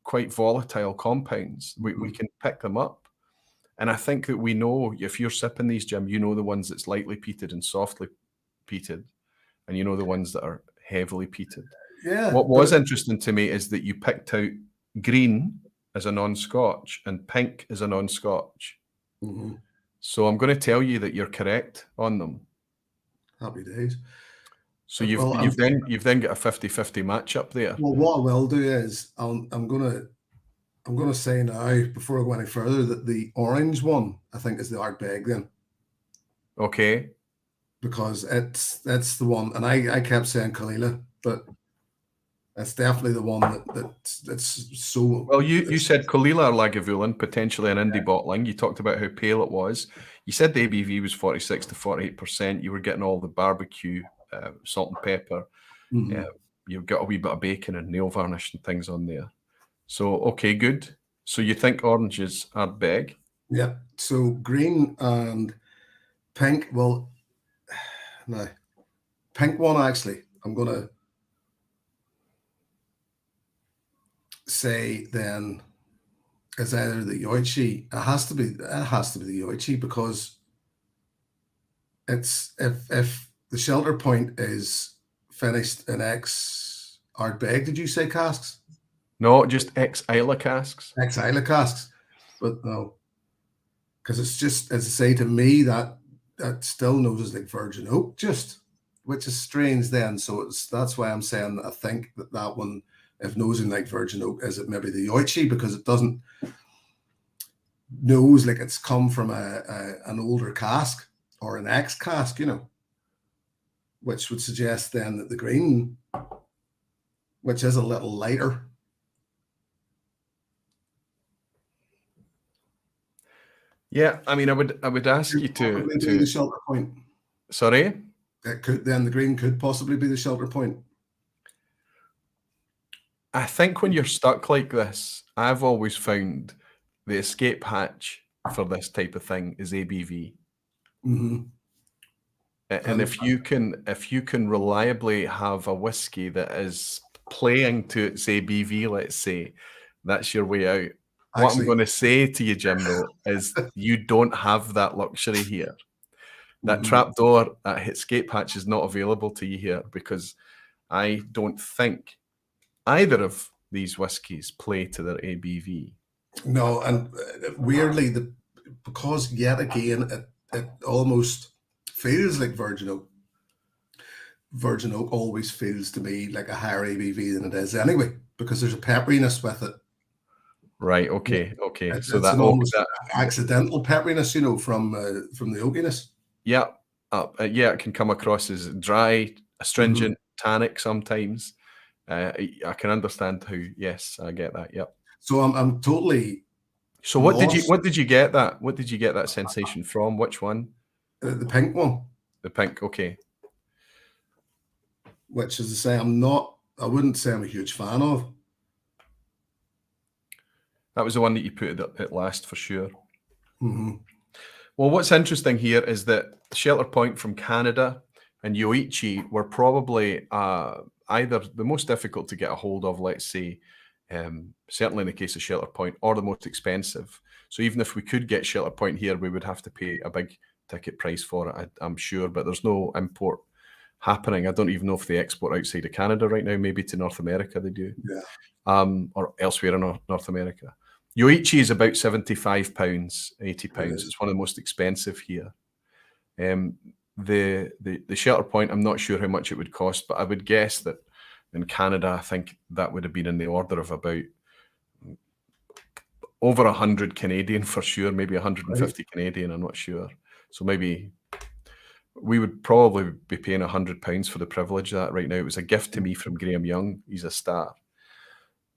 quite volatile compounds. We can pick them up. And I think that we know, if you're sipping these, Jim, you know the ones that's lightly peated and softly peated, and you know the ones that are heavily peated. Yeah. What was interesting to me is that you picked out green as a non-Scotch and pink as a non-Scotch. So I'm going to tell you that you're correct on them. Happy days. So you've then got a 50-50 matchup there. Well, what I will do is I'm gonna say now, before I go any further, that the orange one I think is the Ardbeg then. Okay. Because that's the one, and I kept saying Kalila, but that's definitely the one that's so. Well, you said Kalila or Lagavulin, potentially an indie bottling. You talked about how pale it was. You said the ABV was 46 to 48%. You were getting all the barbecue, salt and pepper. You've got a wee bit of bacon and nail varnish and things on there. So, okay, good. So you think oranges are big? Yeah. So green and pink. Well, no, pink one actually. I'm gonna say then is either the Yoichi. It has to be the Yoichi, because it's if the shelter point is finished in X Ardbeg, did you say casks? No, just ex Isla casks. Ex Isla casks, but no, because it's just, as I say, to me that still noses like virgin oak, just, which is strange then. So that's why I'm saying I think that one, if nosing like virgin oak, is it maybe the Yoichi, because it doesn't nose like it's come from an older cask or an ex cask, which would suggest then that the green, which is a little lighter. Yeah, I mean, I would ask you to be the shelter point. Sorry? The green could possibly be the shelter point. I think when you're stuck like this, I've always found the escape hatch for this type of thing is ABV. And if you can reliably have a whiskey that is playing to its ABV, let's say, that's your way out. What I'm going to say to you, Jim, though, is you don't have that luxury here. That trapdoor at escape hatch is not available to you here, because I don't think either of these whiskies play to their ABV. No, and weirdly, because yet again it almost feels like virgin oak. virgin oak always feels to me like a higher ABV than it is anyway, because there's a pepperiness with it. Right. Okay. Okay. So It's that an almost that accidental pepperiness, from the oakiness. yeah, yeah, it can come across as dry, astringent, tannic sometimes. I can understand how. Yes, I get that. Yep. So I'm totally So lost. what did you get that? What did you get that sensation from? Which one? The pink one, The pink. Okay. which, as I say, I wouldn't say I'm a huge fan of. That was the one that you put at last for sure. Mm-hmm. Well, what's interesting here is that Shelter Point from Canada and Yoichi were probably either the most difficult to get a hold of, let's say, certainly in the case of Shelter Point, or the most expensive. So even if we could get Shelter Point here, we would have to pay a big ticket price for it, I'm sure, but there's no import happening. I don't even know if they export outside of Canada right now, maybe to North America they do, or elsewhere in North America. Yoichi is about £75, £80. It's one of the most expensive here. The Shelter Point, I'm not sure how much it would cost, but I would guess that in Canada, I think that would have been in the order of about over 100 Canadian for sure, maybe 150 Canadian, I'm not sure. So maybe we would probably be paying £100 for the privilege of that right now. It was a gift to me from Graham Young. He's a star.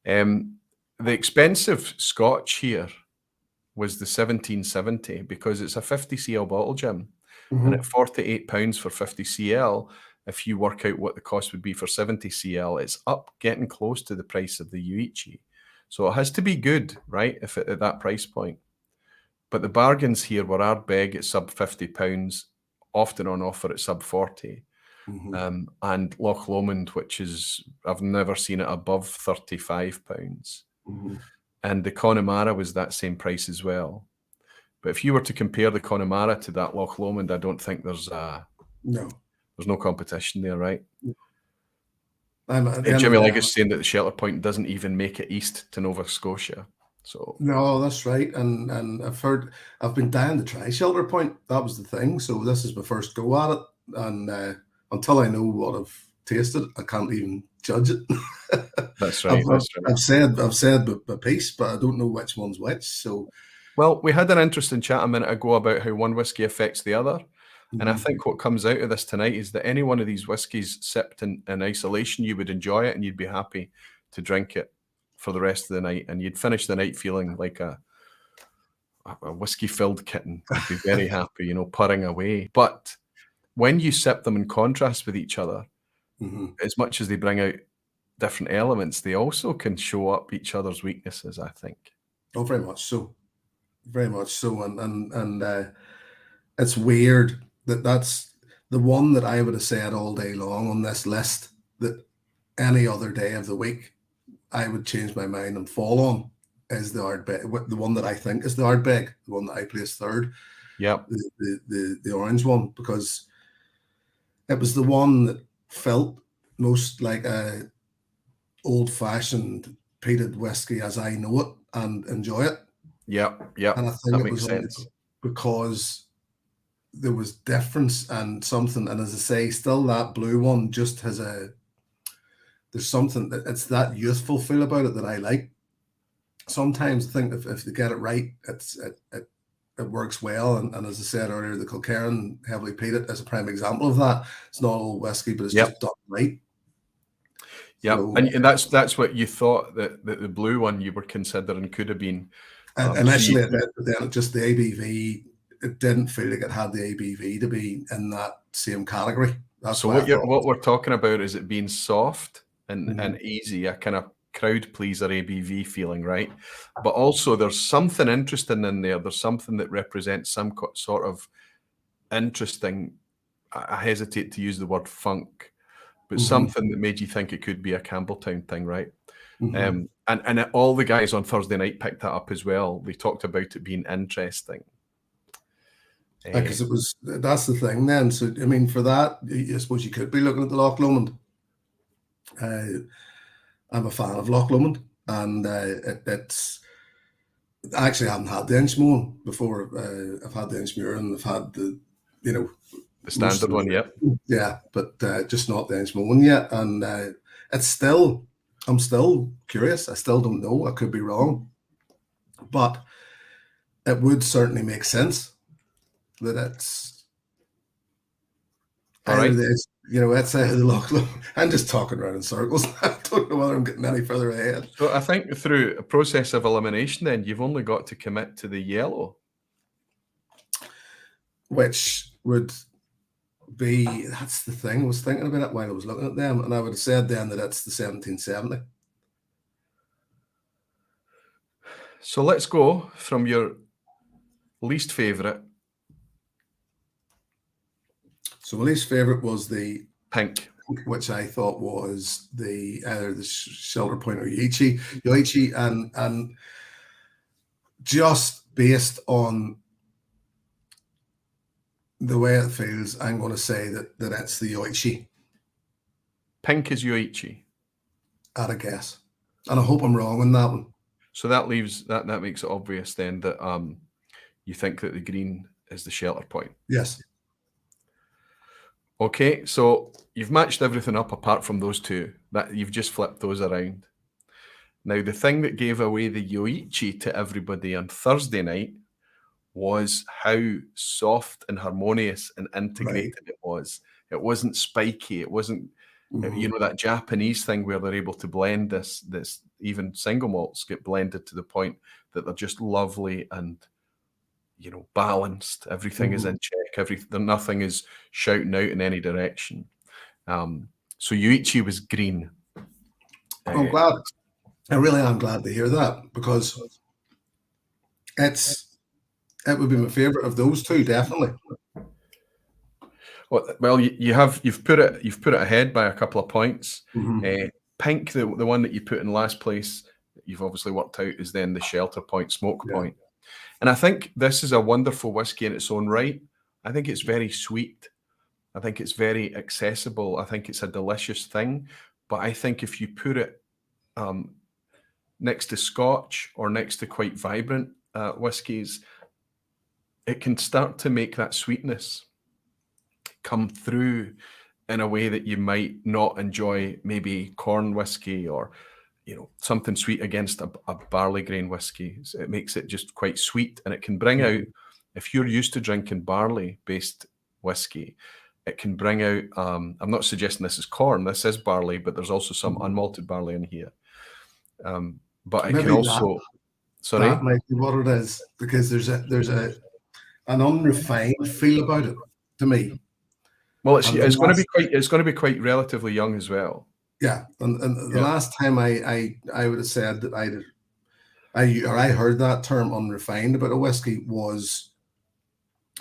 The expensive Scotch here was the 1770 because it's a 50 cl bottle, Jim. And at £48 for 50 cl, if you work out what the cost would be for 70 cl, it's up getting close to the price of the Yoichi. So it has to be good, right, if at that price point. But the bargains here were Ardbeg at sub £50, often on offer at sub 40. And Loch Lomond, which is, I've never seen it above £35. And the Connemara was that same price as well. But if you were to compare the Connemara to that Loch Lomond, I don't think there's no competition there, right? Jimmy Legg is saying that the Shelter Point doesn't even make it east to Nova Scotia. So no, that's right. And I've been dying to try Shelter Point. That was the thing. So this is my first go at it. And until I know what I've tasted, I can't even judge it. That's right. I've said my piece, but I don't know which one's which. So, well, we had an interesting chat a minute ago about how one whiskey affects the other. And I think what comes out of this tonight is that any one of these whiskies sipped in isolation, you would enjoy it and you'd be happy to drink it for the rest of the night. And you'd finish the night feeling like a whiskey-filled kitten. You'd be very happy, purring away. But when you sip them in contrast with each other, as much as they bring out different elements, they also can show up each other's weaknesses, I think. Oh, very much so. Very much so. And it's weird that that's the one that I would have said all day long on this list, that any other day of the week I would change my mind and fall on, is the Ardbeg, the one that I think is the Ardbeg, the one that I placed third. Yeah. The orange one, because it was the one that felt most like a old-fashioned peated whiskey as I know it and enjoy it. Yeah. And I think it was sense. Because there was difference and something, and as I say, still that blue one just has there's something that it's that youthful feel about it that I like. Sometimes I think if they get it right, it works well. And as I said earlier, the Kilkerran heavily peated is a prime example of that. It's not old whiskey, but it's just done right. Yeah, so, and that's what you thought that the blue one you were considering could have been. Initially, then just the ABV, it didn't feel like it had the ABV to be in that same category. That's so what we're talking about is it being soft and easy, a kind of crowd pleaser ABV feeling, right? But also there's something interesting in there. There's something that represents some sort of interesting, I hesitate to use the word funk, but something that made you think it could be a Campbelltown thing, right? And all the guys on Thursday night picked that up as well. They talked about it being interesting. Because that's the thing then. So, I mean, for that, I suppose you could be looking at the Loch Lomond. I'm a fan of Loch Lomond, and it's actually I haven't had the Inchmore before. I've had the Inchmore, and I've had the The standard one, yeah. Yeah, but just not the English one yet. And it's still, I'm still curious. I still don't know. I could be wrong, but it would certainly make sense that it's All either right. this, it's either the lock. I'm just talking around in circles. I don't know whether I'm getting any further ahead. So I think through a process of elimination, then you've only got to commit to the yellow, Which would be, that's the thing. I was thinking about it while I was looking at them, and I would have said then that it's the 1770. So let's go from your least favourite. So my least favorite was the Pink. which I thought was either the Shelter Point or Yoichi, and just based on the way it feels, I'm going to say that it's the Yoichi. Pink is Yoichi. At a guess, and I hope I'm wrong on that one. So that leaves that makes it obvious then that you think that the green is the Shelter Point. Yes. Okay, so you've matched everything up apart from those two. That you've just flipped those around. Now, the thing that gave away the Yoichi to everybody on Thursday night was how soft and harmonious and integrated it was. It wasn't spiky. It wasn't, that Japanese thing where they're able to blend this even single malts get blended to the point that they're just lovely and balanced. Everything is in check. Nothing is shouting out in any direction. So Yoichi was green. I'm glad. I really am glad to hear that, because it would be my favorite of those two, definitely. Well, you've put it ahead by a couple of points. Pink, the one that you put in last place, you've obviously worked out is then the Shelter Point, Smoke Point. And I think this is a wonderful whiskey in its own right. I think it's very sweet. I think it's very accessible. I think it's a delicious thing. But I think if you put it next to Scotch or next to quite vibrant whiskies, it can start to make that sweetness come through in a way that you might not enjoy maybe corn whiskey or something sweet against a barley grain whiskey. So it makes it just quite sweet, and it can bring out, if you're used to drinking barley based whiskey, it can bring out, I'm not suggesting this is corn, this is barley, but there's also some unmalted barley in here. But it Maybe can also, sorry? That might be what it is, because there's an unrefined feel about it to me. Well, it's going to be quite relatively young as well. Yeah, and the last time I would have said that I heard that term unrefined about a whiskey was,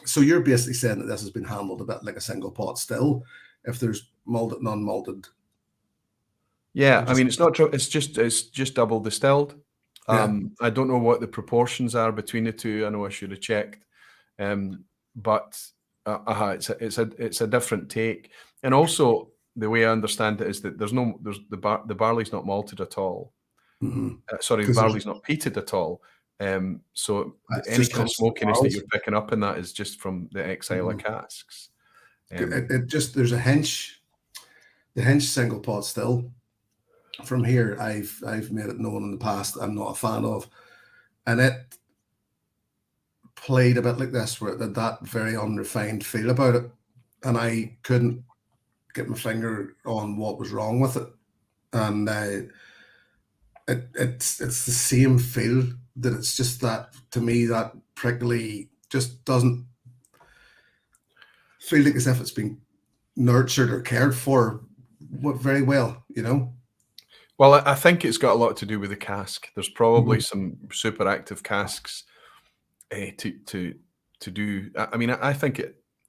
so you're basically saying that this has been handled a bit like a single pot still, if there's malted and unmalted. Yeah, I mean, it's not true. It's just double distilled. Yeah. I don't know what the proportions are between the two. I know I should have checked, but it's a different take. And also, the way I understand it is that the barley's not malted at all. Sorry, the barley's not peated at all. So any kind of smokiness that you're picking up in that is just from the exile of casks. There's a hench, the hench single pot still. From here, I've made it known in the past I'm not a fan of, and it played a bit like this, where it had that very unrefined feel about it, and I couldn't get my finger on what was wrong with it. And it's the same feel, that it's just that, to me, that prickly, just doesn't feel like as if it's been nurtured or cared for very well, Well, I think it's got a lot to do with the cask. There's probably some super active casks to do. I mean, I think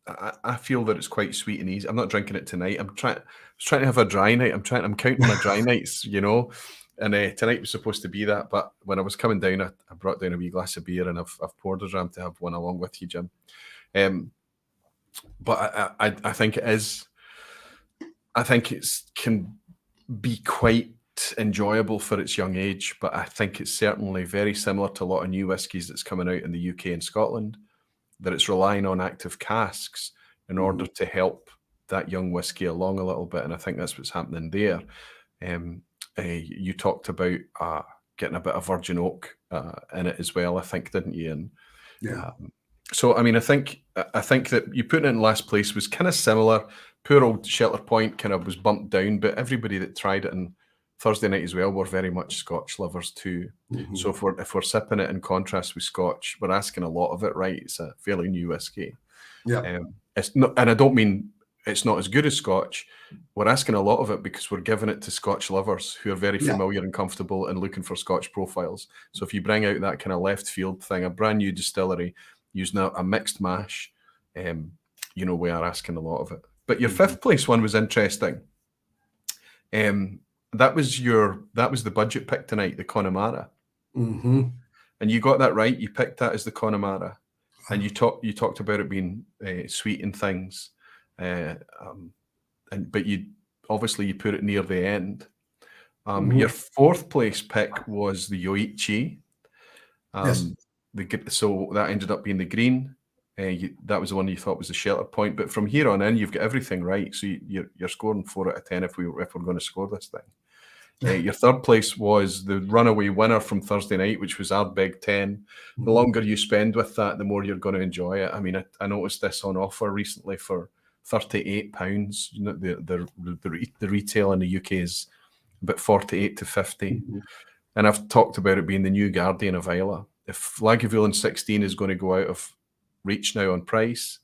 I feel that it's quite sweet and easy. I'm not drinking it tonight. I was trying to have a dry night. I'm counting my dry nights, and tonight was supposed to be that. But when I was coming down, I brought down a wee glass of beer, and I've poured a dram to have one along with you, Jim. But I think it is. I think it can be quite enjoyable for its young age, but I think it's certainly very similar to a lot of new whiskies that's coming out in the UK and Scotland, that it's relying on active casks in order to help that young whiskey along a little bit. And I think that's what's happening there. You talked about getting a bit of virgin oak in it as well, I think, didn't you? And Yeah. so, I mean, I think that you putting it in last place was kind of similar. Poor old Shelter Point kind of was bumped down, but everybody that tried it on Thursday night as well were very much Scotch lovers too. So if we're sipping it in contrast with Scotch, we're asking a lot of it, right? It's a fairly new whiskey. Yeah. It's not, and I don't mean it's not as good as Scotch. We're asking a lot of it because we're giving it to Scotch lovers who are very familiar and comfortable and looking for Scotch profiles. So if you bring out that kind of left field thing, a brand new distillery using a mixed mash, we are asking a lot of it. But your fifth place one was interesting. That was the budget pick tonight, the Connemara. And you got that right. You picked that as the Connemara. And you talked about it being sweet and things. But you put it near the end. Your fourth place pick was the Yoichi. So that ended up being the green. That was the one you thought was the Shelter Point. But from here on in, you've got everything right. So you're scoring 4 out of 10 if we're going to score this thing. Your third place was the runaway winner from Thursday night, which was Ardbeg 10. The longer you spend with that, the more you're going to enjoy it. I mean, I noticed this on offer recently for £38. You know, the retail in the UK is about 48 to 50. And I've talked about it being the new Guardian of Islay. If Lagavulin 16 is going to go out of reach now on price,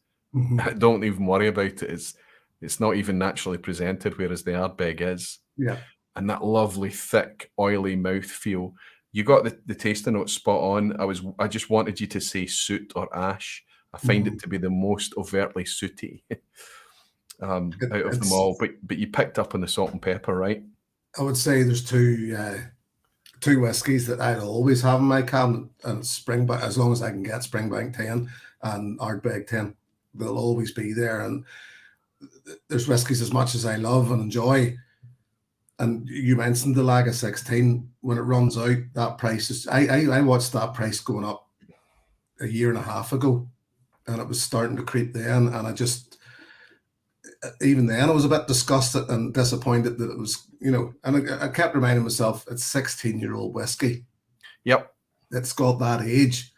don't even worry about it. It's not even naturally presented, whereas the Ardbeg is. Yeah. And that lovely, thick, oily mouth feel. You got the tasting notes spot on. I just wanted you to say soot or ash. I find it to be the most overtly sooty out of them all. But you picked up on the salt and pepper, right? I would say there's two whiskies that I'd always have in my cabinet, and Springbank, as long as I can get Springbank 10 and Ardbeg 10, they'll always be there. And there's whiskies as much as I love and enjoy. And you mentioned the Lager 16. When it runs out, that price is... I watched that price going up a year and a half ago, and it was starting to creep then. And I just... Even then, I was a bit disgusted and disappointed that it was, and I kept reminding myself, it's 16-year-old whiskey. Yep. It's got that age.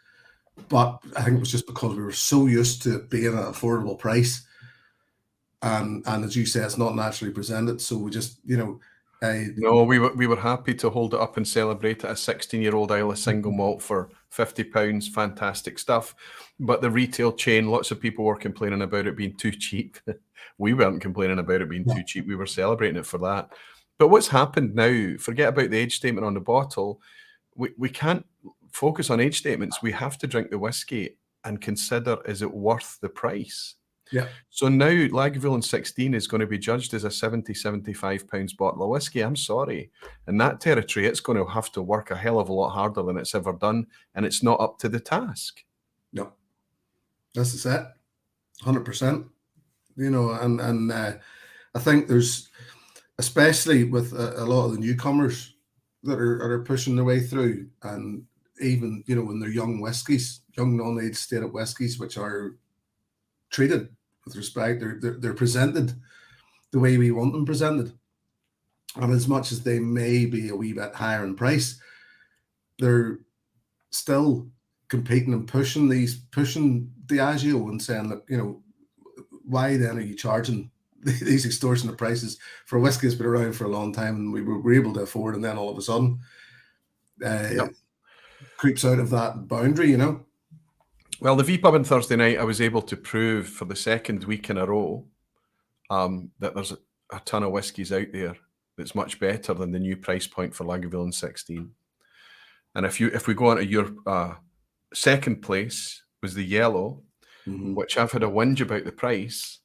But I think it was just because we were so used to it being at an affordable price. And as you say, it's not naturally presented. So we just, No, we were happy to hold it up and celebrate it. A 16-year-old Islay single malt for £50, fantastic stuff. But the retail chain, lots of people were complaining about it being too cheap. We weren't complaining about it being too cheap. We were celebrating it for that. But what's happened now, forget about the age statement on the bottle. We can't focus on age statements. We have to drink the whiskey and consider, is it worth the price? Yeah. So now Lagavulin 16 is going to be judged as a £75 bottle of whiskey. I'm sorry. In that territory, it's going to have to work a hell of a lot harder than it's ever done, and it's not up to the task. No. This is it. 100%. And I think there's, especially with a lot of the newcomers that are pushing their way through, and even, when they're young whiskies, young non-age stated whiskies, which are treated with respect, they're presented the way we want them presented. And as much as they may be a wee bit higher in price, they're still competing and pushing Diageo and saying, look, why then are you charging these extortionate prices for a whiskey that's been around for a long time and we were able to afford, and then all of a sudden creeps out of that boundary, Well, the V-Pub on Thursday night, I was able to prove for the second week in a row that there's a ton of whiskies out there that's much better than the new price point for Lagavulin 16. And if we go on to your second place was the yellow, which I've had a whinge about the price,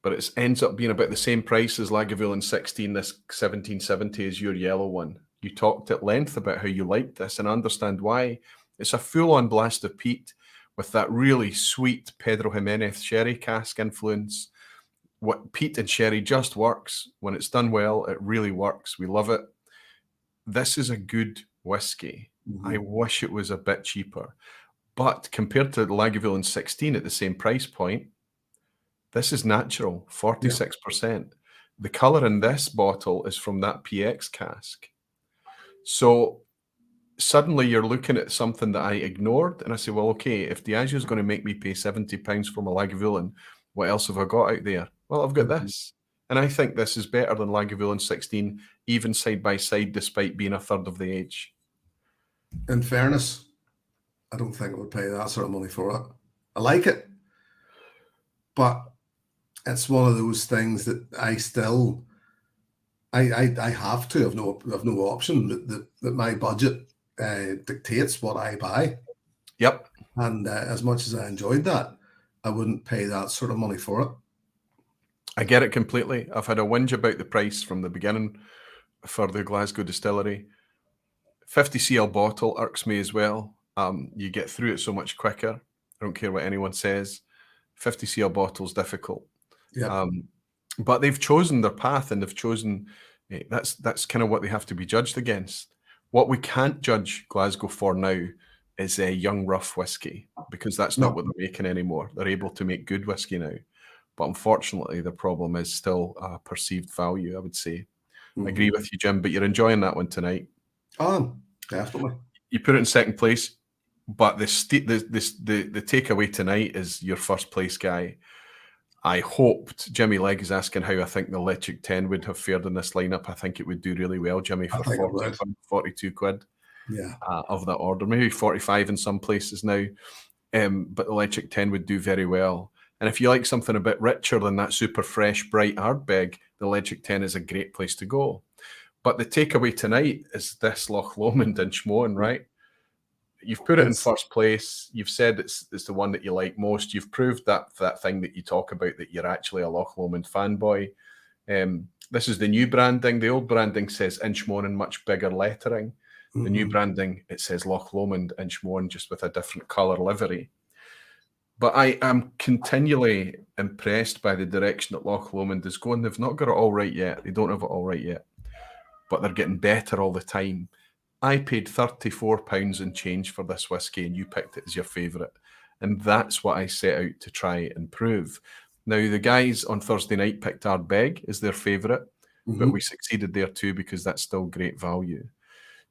but it ends up being about the same price as Lagavulin 16, this 1770 is your yellow one. You talked at length about how you liked this, and I understand why. It's a full-on blast of peat with that really sweet Pedro Jimenez sherry cask influence. What peat and sherry just works. When it's done well, it really works. We love it. This is a good whiskey. I wish it was a bit cheaper. But compared to the Lagavulin 16 at the same price point, This is natural, 46%. The colour in this bottle is from that PX cask. So suddenly you're looking at something that I ignored, and I say, well, okay, if Diageo is going to make me pay £70 for my Lagavulin, what else have I got out there? Well, I've got this. And I think this is better than Lagavulin 16, even side by side, despite being a third of the age. In fairness, I don't think I would pay that sort of money for it. I like it, but it's one of those things that I still, I have to have no option. That my budget dictates what I buy. Yep. And as much as I enjoyed that, I wouldn't pay that sort of money for it. I get it completely. I've had a whinge about the price from the beginning for the Glasgow distillery. 50cl bottle irks me as well. You get through it so much quicker. I don't care what anyone says. 50cl bottle's difficult. Yeah. But they've chosen their path, and they've chosen that's kind of what they have to be judged against. What we can't judge Glasgow for now is a young rough whiskey, because that's not what they're making anymore. They're able to make good whiskey now. But unfortunately, the problem is still perceived value, I would say. I agree with you, Jim, but you're enjoying that one tonight. Definitely. You put it in second place, but the takeaway tonight is your first place guy. I hoped Jimmy Legg is asking how I think the Electric 10 would have fared in this lineup. I think it would do really well, Jimmy, for 42 quid. Yeah. Of that order, maybe 45 in some places now. But the Electric 10 would do very well. And if you like something a bit richer than that super fresh, bright Ardbeg, the Electric 10 is a great place to go. But the takeaway tonight is this Loch Lomond in Schmoen, right? You've put it in first place. You've said it's the one that you like most. You've proved that thing that you talk about, that you're actually a Loch Lomond fanboy. This is the new branding. The old branding says Inchmore in much bigger lettering. The new branding, it says Loch Lomond Inchmore, just with a different colour livery. But I am continually impressed by the direction that Loch Lomond is going. They've not got it all right yet. They don't have it all right yet. But they're getting better all the time. I paid £34 and change for this whiskey, and you picked it as your favourite. And that's what I set out to try and prove. Now, the guys on Thursday night picked Ardbeg as their favourite, but we succeeded there too, because that's still great value.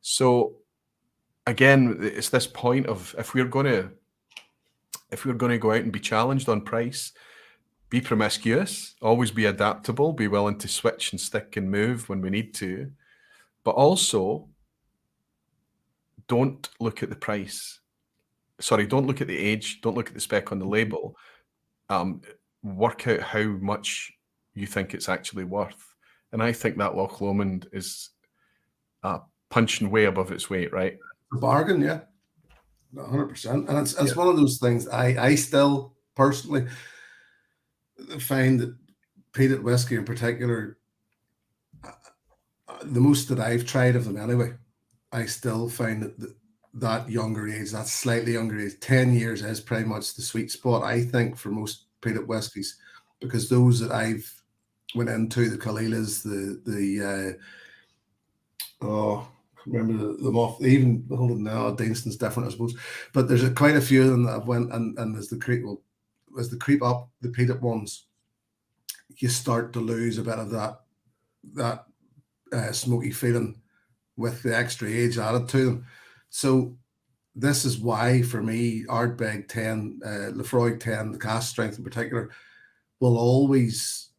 So, again, it's this point of, if we're going to go out and be challenged on price, be promiscuous, always be adaptable, be willing to switch and stick and move when we need to, but also don't look at the price. Sorry, don't look at the age, don't look at the spec on the label. Work out how much you think it's actually worth. And I think that Loch Lomond is punching way above its weight, right? A bargain, yeah. 100%. And it's one of those things I still personally find that peated whiskey in particular, the most that I've tried of them anyway, I still find that younger age, that slightly younger age, 10 years is pretty much the sweet spot, I think, for most peated whiskies, because those that I've went into, the Kalilas, the remember them off, even holding now, Deanston's different, I suppose, but there's quite a few of them that I've went, and as the creep up the peated ones, you start to lose a bit of that smoky feeling with the extra age added to them. So this is why, for me, Ardbeg 10, Lefroy 10, the cask strength in particular, will always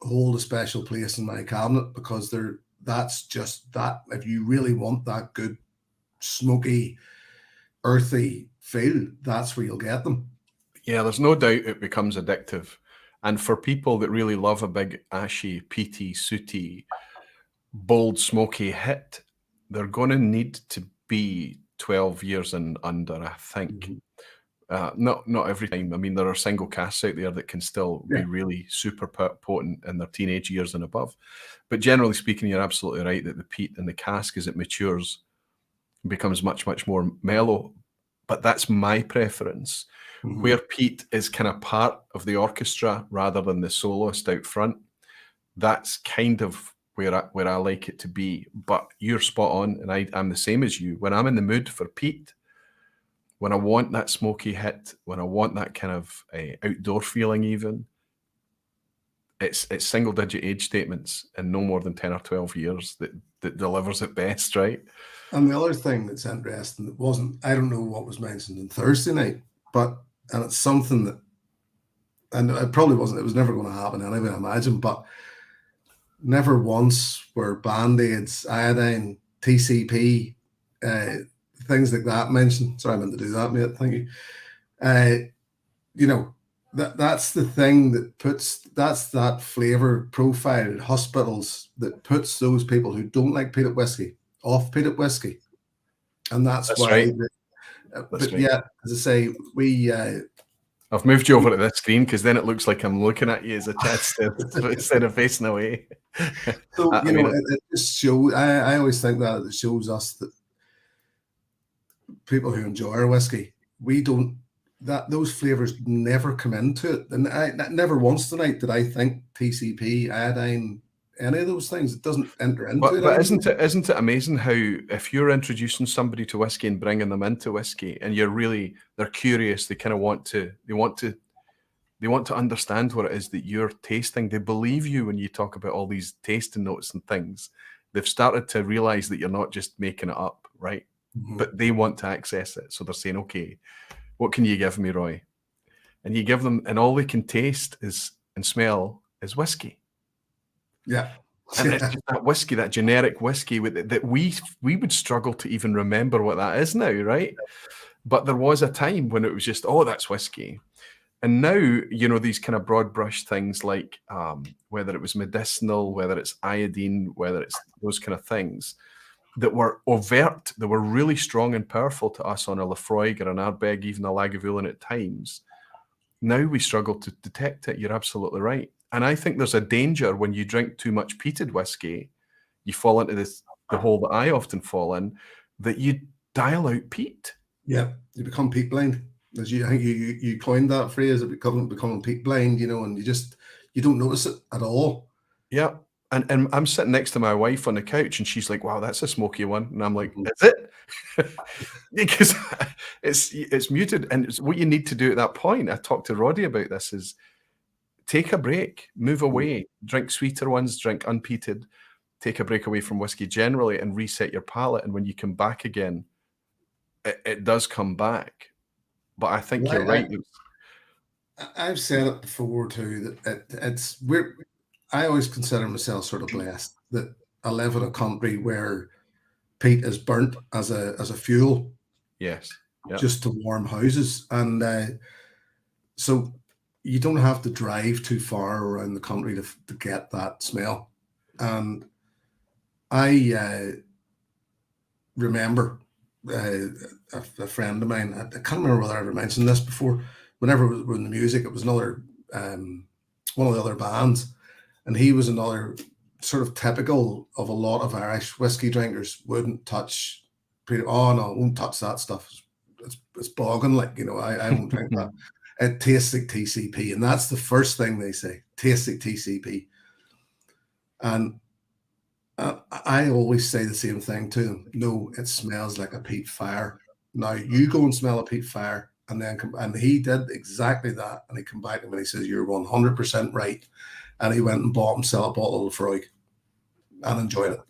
hold a special place in my cabinet, because that's just that. If you really want that good, smoky, earthy feel, that's where you'll get them. Yeah, there's no doubt it becomes addictive. And for people that really love a big, ashy, peaty, sooty, bold, smoky hit, they're going to need to be 12 years and under, I think. Not every time. I mean, there are single casks out there that can still be really super potent in their teenage years and above. But generally speaking, you're absolutely right that the peat in the cask, as it matures, becomes much, much more mellow. But that's my preference. Where peat is kind of part of the orchestra rather than the soloist out front, that's kind of where I like it to be. But you're spot on, and I'm the same as you. When I'm in the mood for peat, when I want that smoky hit, when I want that kind of outdoor feeling even, it's single digit age statements and no more than 10 or 12 years that delivers it best, right? And the other thing that's interesting, that wasn't, I don't know what was mentioned on Thursday night, and it's something that, and it probably wasn't, it was never going to happen anyway, I imagine, but never once were Band-Aids, iodine, TCP, things like that mentioned. Sorry, I meant to do that, mate. Thank you. You know, that's the thing that's that flavor profile at hospitals that puts those people who don't like peated whiskey off peated whiskey. And that's why, right. But right. Yeah, as I say, I've moved you over to this screen because then it looks like I'm looking at you as a chat instead of facing away. So, it just shows, I always think that it shows us that people who enjoy our whiskey, those flavors never come into it. And never once tonight did I think TCP, iodine, any of those things, it doesn't enter into it. But isn't it amazing how if you're introducing somebody to whiskey and bringing them into whiskey, and they're curious, they kind of want to understand what it is that you're tasting. They believe you when you talk about all these tasting notes and things. They've started to realize that you're not just making it up, right? Mm-hmm. But they want to access it. So they're saying, okay, what can you give me, Roy? And you give them, and all they can taste and smell is whiskey. Yeah. And it's just that whiskey, that generic whiskey that we would struggle to even remember what that is now, right? But there was a time when it was just, oh, that's whiskey. And now, these kind of broad brush things like whether it was medicinal, whether it's iodine, whether it's those kind of things that were overt, that were really strong and powerful to us on a Lafroig or an Ardbeg, even a Lagavulin at times. Now we struggle to detect it. You're absolutely right. And I think there's a danger when you drink too much peated whiskey, you fall into the hole that I often fall in, that you dial out peat. Yeah, you become peat blind. I think you coined that phrase, of becoming peat blind, and you don't notice it at all. Yeah. And I'm sitting next to my wife on the couch and she's like, wow, that's a smoky one. And I'm like, is it? Because it's muted. And what you need to do at that point, I talked to Roddy about this, is take a break, move away, drink sweeter ones, drink unpeated, take a break away from whiskey generally and reset your palate. And when you come back again, it does come back. But I think you're right. I've said it before too, that I always consider myself sort of blessed that I live in a country where peat is burnt as a fuel. Yes. Yep. Just to warm houses. And so you don't have to drive too far around the country to get that smell. And I remember a friend of mine, I can't remember whether I ever mentioned this before, whenever we were in the music, it was another one of the other bands. And he was another sort of typical of a lot of Irish whiskey drinkers, wouldn't touch peat. Oh no, I won't touch that stuff. It's bogging, I won't drink that. It tastes like TCP. And that's the first thing they say, tastes like TCP. And I always say the same thing to them. No, it smells like a peat fire. Now you go and smell a peat fire, and he did exactly that. And he come back to me and he says, "You're 100% right." And he went and bought himself a bottle of Lafroig and enjoyed it.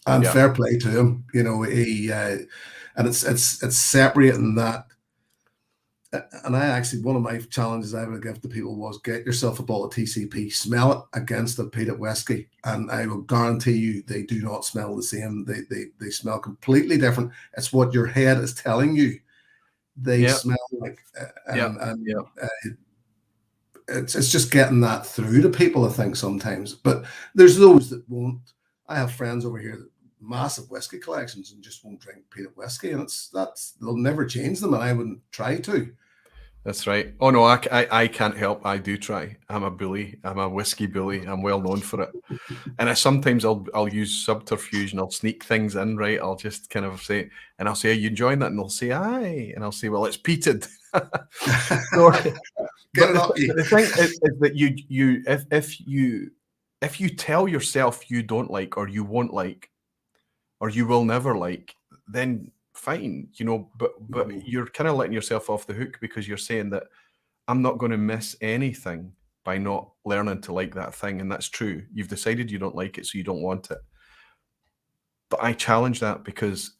And fair play to him, he and it's separating that. And one of my challenges I would give to people was get yourself a bottle of TCP, smell it against a peated whiskey, and I will guarantee you they do not smell the same. They smell completely different. It's what your head is telling you they smell like. It's just getting that through to people, I think, sometimes. But there's those that won't. I have friends over here that massive whiskey collections and just won't drink peated whiskey, and they'll never change them, and I wouldn't try to. That's right. Oh no, I can't help. I do try. I'm a bully. I'm a whiskey bully. I'm well known for it. And sometimes I'll use subterfuge and I'll sneak things in. Right? I'll just kind of say, and I'll say, "Are you enjoying that?" And they'll say, "Aye." And I'll say, "Well, it's peated." So, the thing is that if you tell yourself you don't like, or you won't like, or you will never like, then fine, but you're kind of letting yourself off the hook, because you're saying that I'm not going to miss anything by not learning to like that thing. And that's true. You've decided you don't like it, so you don't want it. But I challenge that because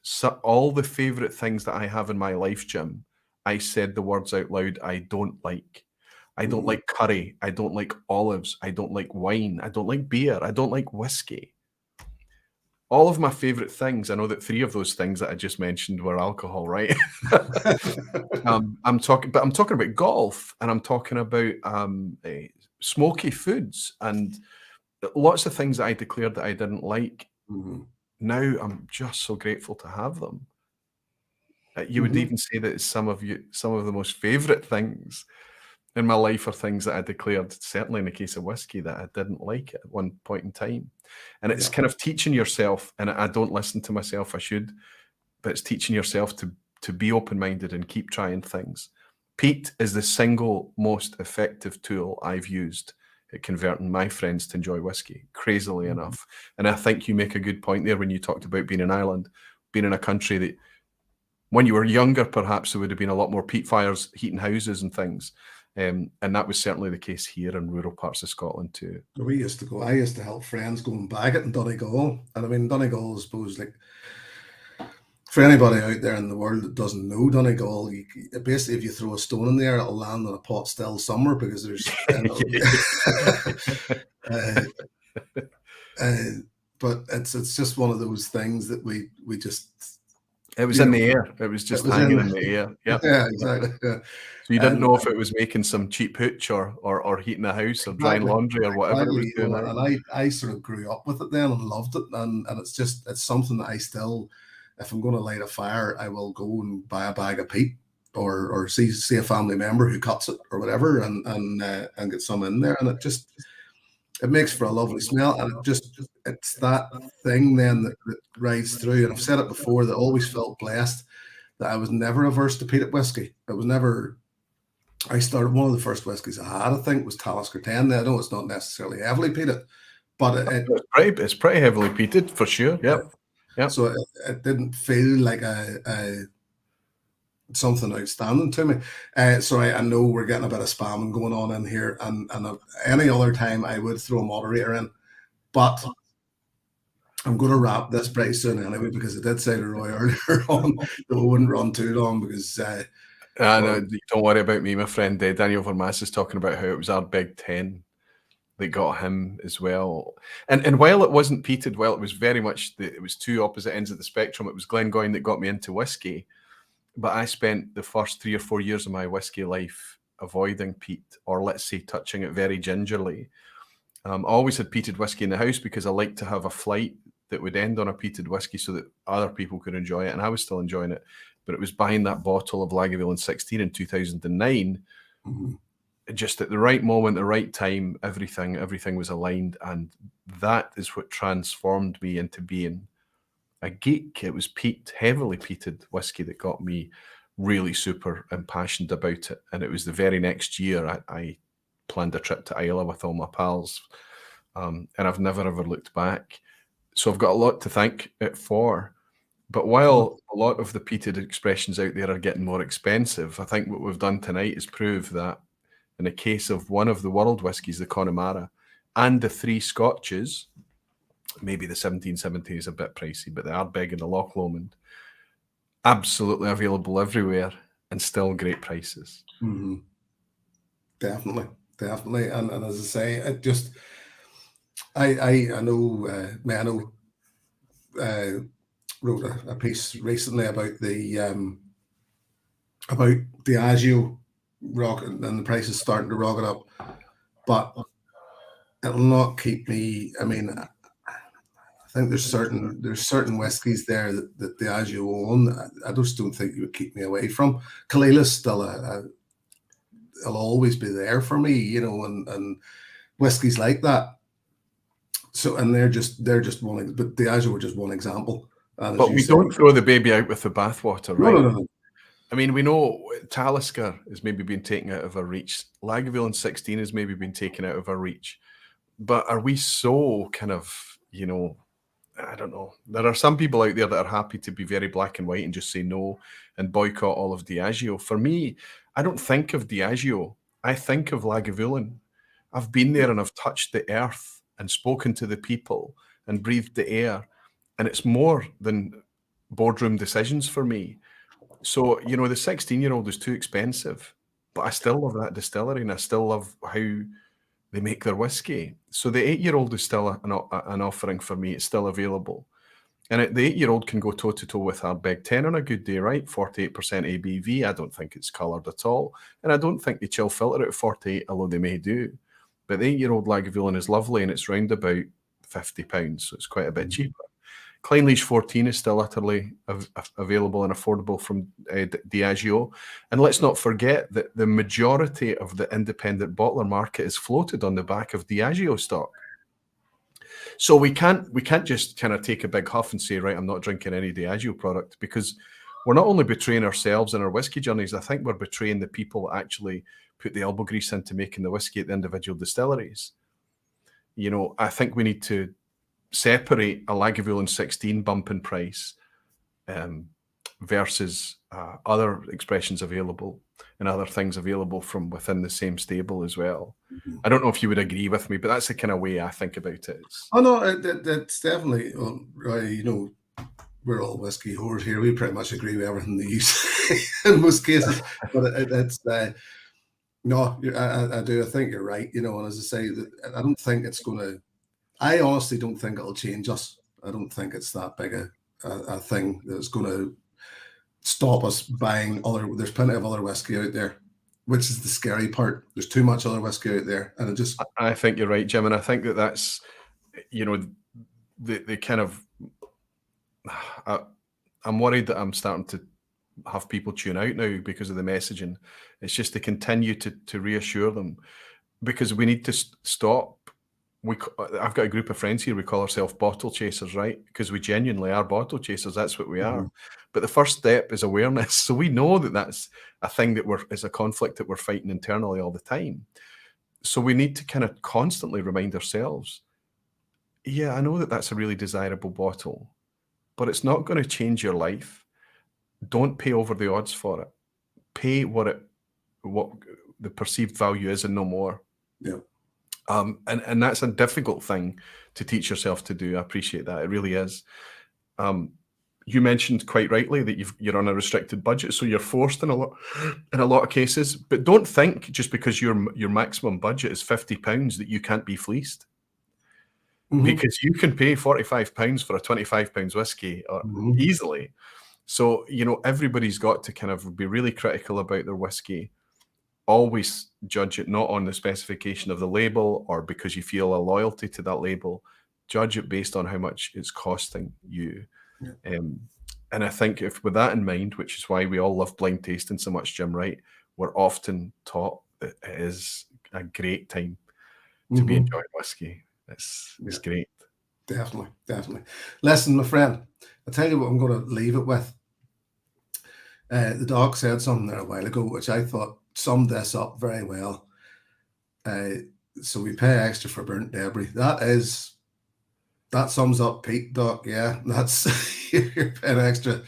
all the favorite things that I have in my life, Jim, I said the words out loud, I don't like. I don't like curry. I don't like olives. I don't like wine. I don't like beer. I don't like whiskey. All of my favorite things, I know that 3 of those things that I just mentioned were alcohol, right? I'm talking about golf, and I'm talking about smoky foods and lots of things that I declared that I didn't like. Now I'm just so grateful to have them. You would even say that some of the most favorite things in my life are things that I declared, certainly in the case of whiskey, that I didn't like at one point in time. And it's kind of teaching yourself, and I don't listen to myself, I should, but it's teaching yourself to be open-minded and keep trying things. Peat is the single most effective tool I've used at converting my friends to enjoy whiskey, crazily enough. And I think you make a good point there when you talked about being in Ireland, being in a country that when you were younger, perhaps there would have been a lot more peat fires heating houses and things. And that was certainly the case here in rural parts of Scotland too. I used to help friends going back it in Donegal. And I mean, Donegal, I suppose, like, for anybody out there in the world that doesn't know Donegal, basically, if you throw a stone in there, it'll land on a pot still somewhere, because there's. But it's just one of those things that we just. It was in the air. It was just hanging in the air. Yep. Yeah, exactly. Yeah. So you didn't know if it was making some cheap hooch or heating a house or drying laundry or whatever it was doing. And I sort of grew up with it then and loved it. And it's something that I still, if I'm going to light a fire, I will go and buy a bag of peat or see a family member who cuts it or whatever and get some in there. And it makes for a lovely smell. And it's that thing then that rides through. And I've said it before, that I always felt blessed that I was never averse to peated whiskey. It was never. I started, one of the first whiskies I had, I think, was Talisker 10. I know it's not necessarily heavily peated, but it's pretty heavily peated for sure. Yep. So it didn't feel like something outstanding to me. Sorry, I know we're getting a bit of spamming going on in here, and any other time I would throw a moderator in, but I'm going to wrap this pretty soon anyway, because I did say to Roy earlier on that we wouldn't run too long, because. No, don't worry about me, my friend. Daniel Vermaas is talking about how it was our Big Ten that got him as well. And while it wasn't peated, while it was very much, it was 2 opposite ends of the spectrum, it was Glengoyne that got me into whiskey. But I spent the first 3 or 4 years of my whiskey life avoiding peat, or let's say touching it very gingerly. I always had peated whiskey in the house because I liked to have a flight that would end on a peated whiskey so that other people could enjoy it, and I was still enjoying it. But it was buying that bottle of Lagavulin 16 in 2009, just at the right moment, the right time, everything was aligned. And that is what transformed me into being a geek. It was heavily peated whiskey that got me really super impassioned about it. And it was the very next year I planned a trip to Islay with all my pals. And I've never, ever looked back. So I've got a lot to thank it for. But while a lot of the peated expressions out there are getting more expensive, I think what we've done tonight is prove that in the case of one of the world whiskies, the Connemara, and the 3 Scotches, maybe the 1770 is a bit pricey, but the Ardbeg and the Loch Lomond, absolutely available everywhere and still great prices. Definitely. And as I say, I know wrote a piece recently about the Diageo rocket, and the price is starting to rocket up, but it'll not keep me. I mean, I think there's certain whiskies there that Diageo own. I just don't think you would keep me away from. Kalila's still it'll always be there for me, and whiskies like that. So, and they're just one, but Diageo were just one example. But we don't throw the baby out with the bathwater, right? No. I mean, we know Talisker has maybe been taken out of our reach. Lagavulin 16 has maybe been taken out of our reach. But are we so kind of, I don't know. There are some people out there that are happy to be very black and white and just say no and boycott all of Diageo. For me, I don't think of Diageo. I think of Lagavulin. I've been there and I've touched the earth and spoken to the people and breathed the air. And it's more than boardroom decisions for me. So, you know, the 16-year-old is too expensive, but I still love that distillery and I still love how they make their whiskey. So the 8-year-old is still an offering for me. It's still available. And the 8-year-old can go toe-to-toe with our Big 10 on a good day, right? 48% ABV. I don't think it's coloured at all. And I don't think they chill filter it at 48, although they may do. But the 8-year-old Lagavulin is lovely and it's round about £50, so it's quite a bit cheaper. Clynelish 14 is still utterly available and affordable from Diageo. And let's not forget that the majority of the independent bottler market is floated on the back of Diageo stock. So we can't just kind of take a big huff and say, right, I'm not drinking any Diageo product, because we're not only betraying ourselves and our whiskey journeys, I think we're betraying the people that actually put the elbow grease into making the whiskey at the individual distilleries. You know, I think we need to separate a Lagavulin 16 bump in price versus other expressions available and other things available from within the same stable as well. I don't know if you would agree with me, but that's the kind of way I think about it. Oh no, that's definitely, you know, we're all whiskey whores here. We pretty much agree with everything that you say in most cases. But it's no, I do. I think you're right. You know, and as I say, I don't think it's going to. I honestly don't think it'll change us. I don't think it's that big a thing that's going to stop us buying other. There's plenty of other whiskey out there, which is the scary part. There's too much other whiskey out there, and it just. I think you're right, Jim, and I think that's, you know, the kind of. I'm worried that I'm starting to have people tune out now because of the messaging. It's just to continue to reassure them, because we need to stop. I've got a group of friends here. We call ourselves bottle chasers, right? Because we genuinely are bottle chasers. That's what we are. But the first step is awareness. So we know that that's a thing that is a conflict that we're fighting internally all the time. So we need to kind of constantly remind ourselves, yeah, I know that that's a really desirable bottle, but it's not going to change your life. Don't pay over the odds for it. Pay what the perceived value is and no more. Yeah. And that's a difficult thing to teach yourself to do. I appreciate that. It really is. You mentioned quite rightly that you're on a restricted budget, so you're forced in a lot of cases. But don't think just because your maximum budget is £50 that you can't be fleeced. Because you can pay £45 for a £25 whiskey easily. So, you know, everybody's got to kind of be really critical about their whiskey. Always judge it not on the specification of the label or because you feel a loyalty to that label. Judge it based on how much it's costing you. Yeah. And I think if with that in mind, which is why we all love blind tasting so much, Jim, right? We're often taught that it is a great time to be enjoying whiskey. It's great. Definitely. Listen, my friend, I'll tell you what I'm going to leave it with. The doc said something there a while ago, which I thought summed this up very well. So we pay extra for burnt debris. That sums up Pete, Doc. Yeah, that's you're paying extra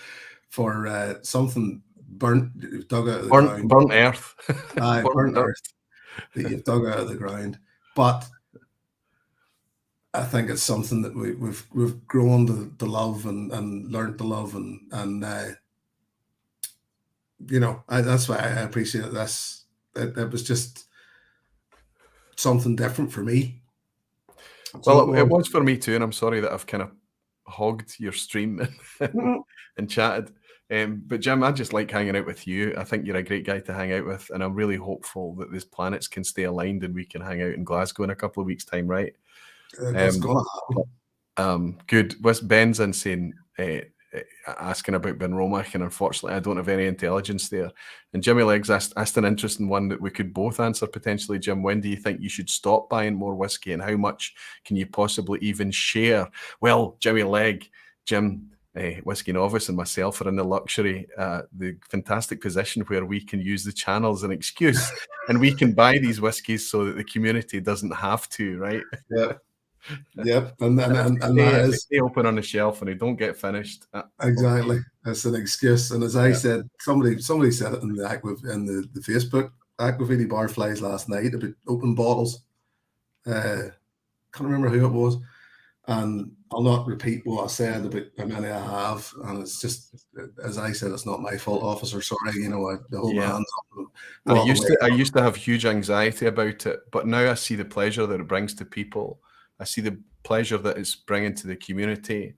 for something burnt, dug out of the ground. Burnt earth. Burnt earth that you've dug out of the ground. But I think it's something that we've grown to love and learned to love and you know, that's why I appreciate this. It was just something different for me. Well, it was for me too, and I'm sorry that I've kind of hogged your stream and chatted. But Jim, I just like hanging out with you. I think you're a great guy to hang out with, and I'm really hopeful that these planets can stay aligned and we can hang out in Glasgow in a couple of weeks' time, right? That's gonna happen. Good. Ben's in saying, asking about Ben Romack, and unfortunately I don't have any intelligence there. And Jimmy Leggs asked an interesting one that we could both answer potentially. Jim, when do you think you should stop buying more whiskey, and how much can you possibly even share? Well, Jimmy Legg, Jim, Whiskey Novice and myself are in the luxury, the fantastic position where we can use the channel as an excuse and we can buy these whiskies so that the community doesn't have to, right? Yeah. Yep, and that is stay open on the shelf and they don't get finished. Exactly, that's an excuse. And as I said, somebody said it in the Facebook Aquavini Barflies last night about open bottles. Can't remember who it was, and I'll not repeat what I said about how many I have. And it's just, as I said, it's not my fault, officer. Sorry, I hold my Yeah. hands up and And walk away. I used to have huge anxiety about it, but now I see the pleasure that it brings to people. I see the pleasure that it's bringing to the community.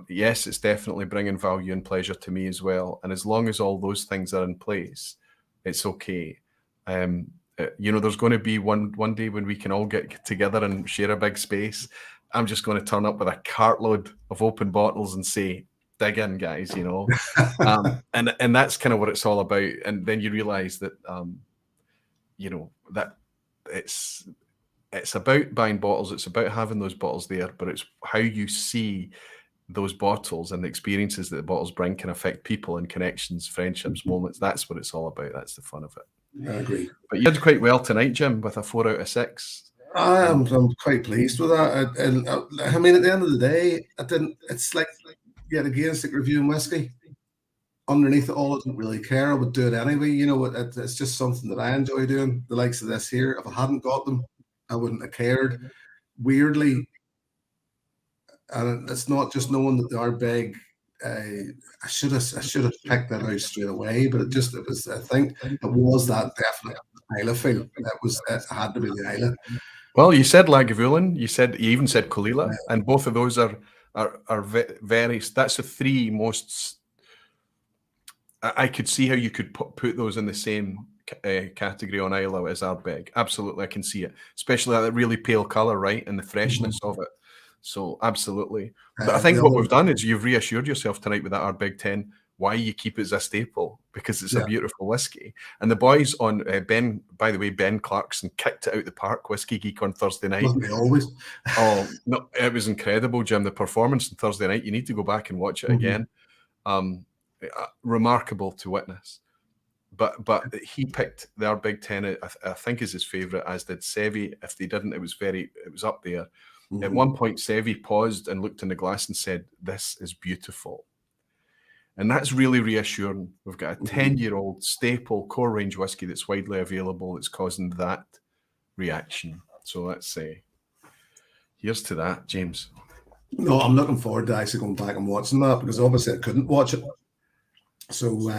Yes, it's definitely bringing value and pleasure to me as well. And as long as all those things are in place, it's okay. There's going to be one day when we can all get together and share a big space. I'm just going to turn up with a cartload of open bottles and say, dig in, guys, and that's kind of what it's all about. And then you realize that that it's about buying bottles, it's about having those bottles there, but it's how you see those bottles and the experiences that the bottles bring can affect people and connections, friendships, moments. That's what it's all about. That's the fun of it. I agree. But you did quite well tonight, Jim, with a 4 out of 6. I'm quite pleased with that. I mean, at the end of the day, it's like, yet again, stick reviewing whiskey. Underneath it all, I don't really care. I would do it anyway. It's just something that I enjoy doing. The likes of this here. If I hadn't got them, I wouldn't have cared. Weirdly, and it's not just knowing that they are big. I should have picked that out straight away, but it was. I think it was that definite Isla feel. It had to be the Isla. Well, you said Lagavulin, you even said Kalila, and both of those are very. That's the 3 most. I could see how you could put those in the same category on Isla as Ardbeg. Absolutely, I can see it, especially that really pale color, right, and the freshness of it. So absolutely. But I think what we've done is you've reassured yourself tonight with that Ardbeg 10 why you keep it as a staple, because it's a beautiful whiskey. And the boys on Ben, by the way, Ben Clarkson kicked it out the park, Whiskey Geek, on Thursday night. Wasn't he always? Oh no, it was incredible, Jim. The performance on Thursday night, you need to go back and watch it again. Remarkable to witness. But he picked the Ardbeg 10, I think, is his favourite, as did Sevi. If they didn't, it was up there. At one point, Sevi paused and looked in the glass and said, "This is beautiful." And that's really reassuring. We've got a 10-year-old staple core range whiskey that's widely available that's causing that reaction. So let's say, here's to that, James. No, I'm looking forward to actually going back and watching that, because obviously I couldn't watch it. So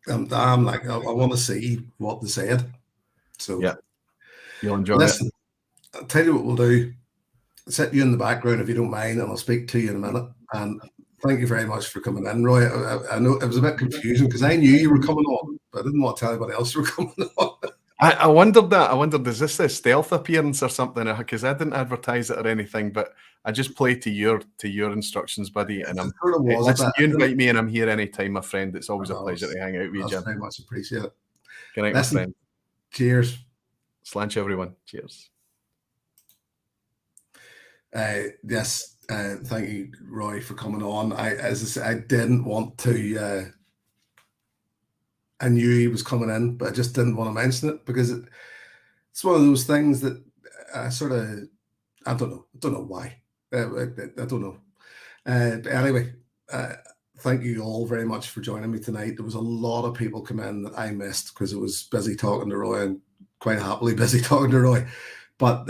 I'm like, I want to see what they said. So yeah, you'll enjoy it. I'll tell you what we'll do. I'll set you in the background if you don't mind, and I'll speak to you in a minute. And thank you very much for coming in, Roy. I know it was a bit confusing because I knew you were coming on, but I didn't want to tell anybody else you were coming on. I wondered that. I wondered, is this a stealth appearance or something? Because I didn't advertise it or anything, but I just play to your instructions, buddy. And listen, you invite me and I'm here anytime, my friend. It's always a pleasure to hang out with you, Jim. Very much appreciate it. Good night, my friend. Cheers. Slanch, everyone. Cheers. Yes, thank you, Roy, for coming on. As I said, I didn't want to. I knew he was coming in, but I just didn't want to mention it because it's one of those things that I sort of, I don't know why. I don't know. But anyway, thank you all very much for joining me tonight. There was a lot of people come in that I missed because I was busy talking to Roy, and quite happily busy talking to Roy. But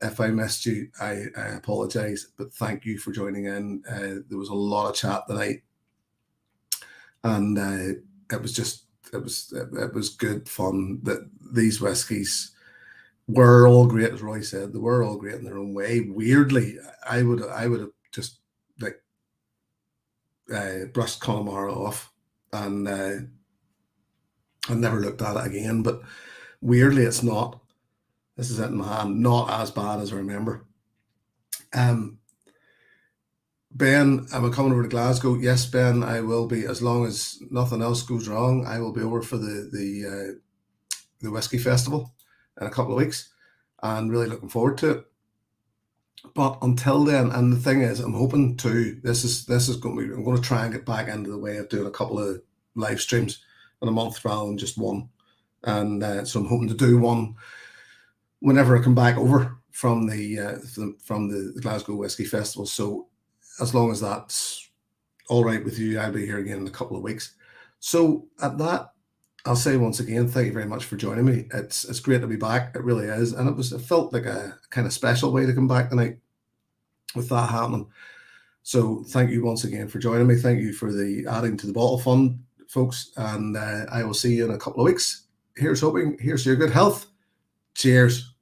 if I missed you, I apologize. But thank you for joining in. There was a lot of chat tonight, and it was good fun. That these whiskies were all great, as Roy said. They were all great in their own way. Weirdly, I would have just like brushed Connemara off and never looked at it again. But weirdly, it's not. This is it in my hand. Not as bad as I remember. Ben, am I coming over to Glasgow? Yes, Ben, I will be. As long as nothing else goes wrong, I will be over for the Whiskey Festival in a couple of weeks, and really looking forward to it. But until then, and the thing is, I'm hoping to. This is going to be. I'm going to try and get back into the way of doing a couple of live streams in a month rather than just one, and so I'm hoping to do one whenever I come back over from the Glasgow Whiskey Festival. So as long as that's all right with you, I'll be here again in a couple of weeks. So at that, I'll say once again, thank you very much for joining me. It's great to be back. It really is, and it felt like a kind of special way to come back tonight with that happening. So thank you once again for joining me. Thank you for the adding to the bottle fund, folks, and I will see you in a couple of weeks. Here's hoping. Here's to your good health. Cheers.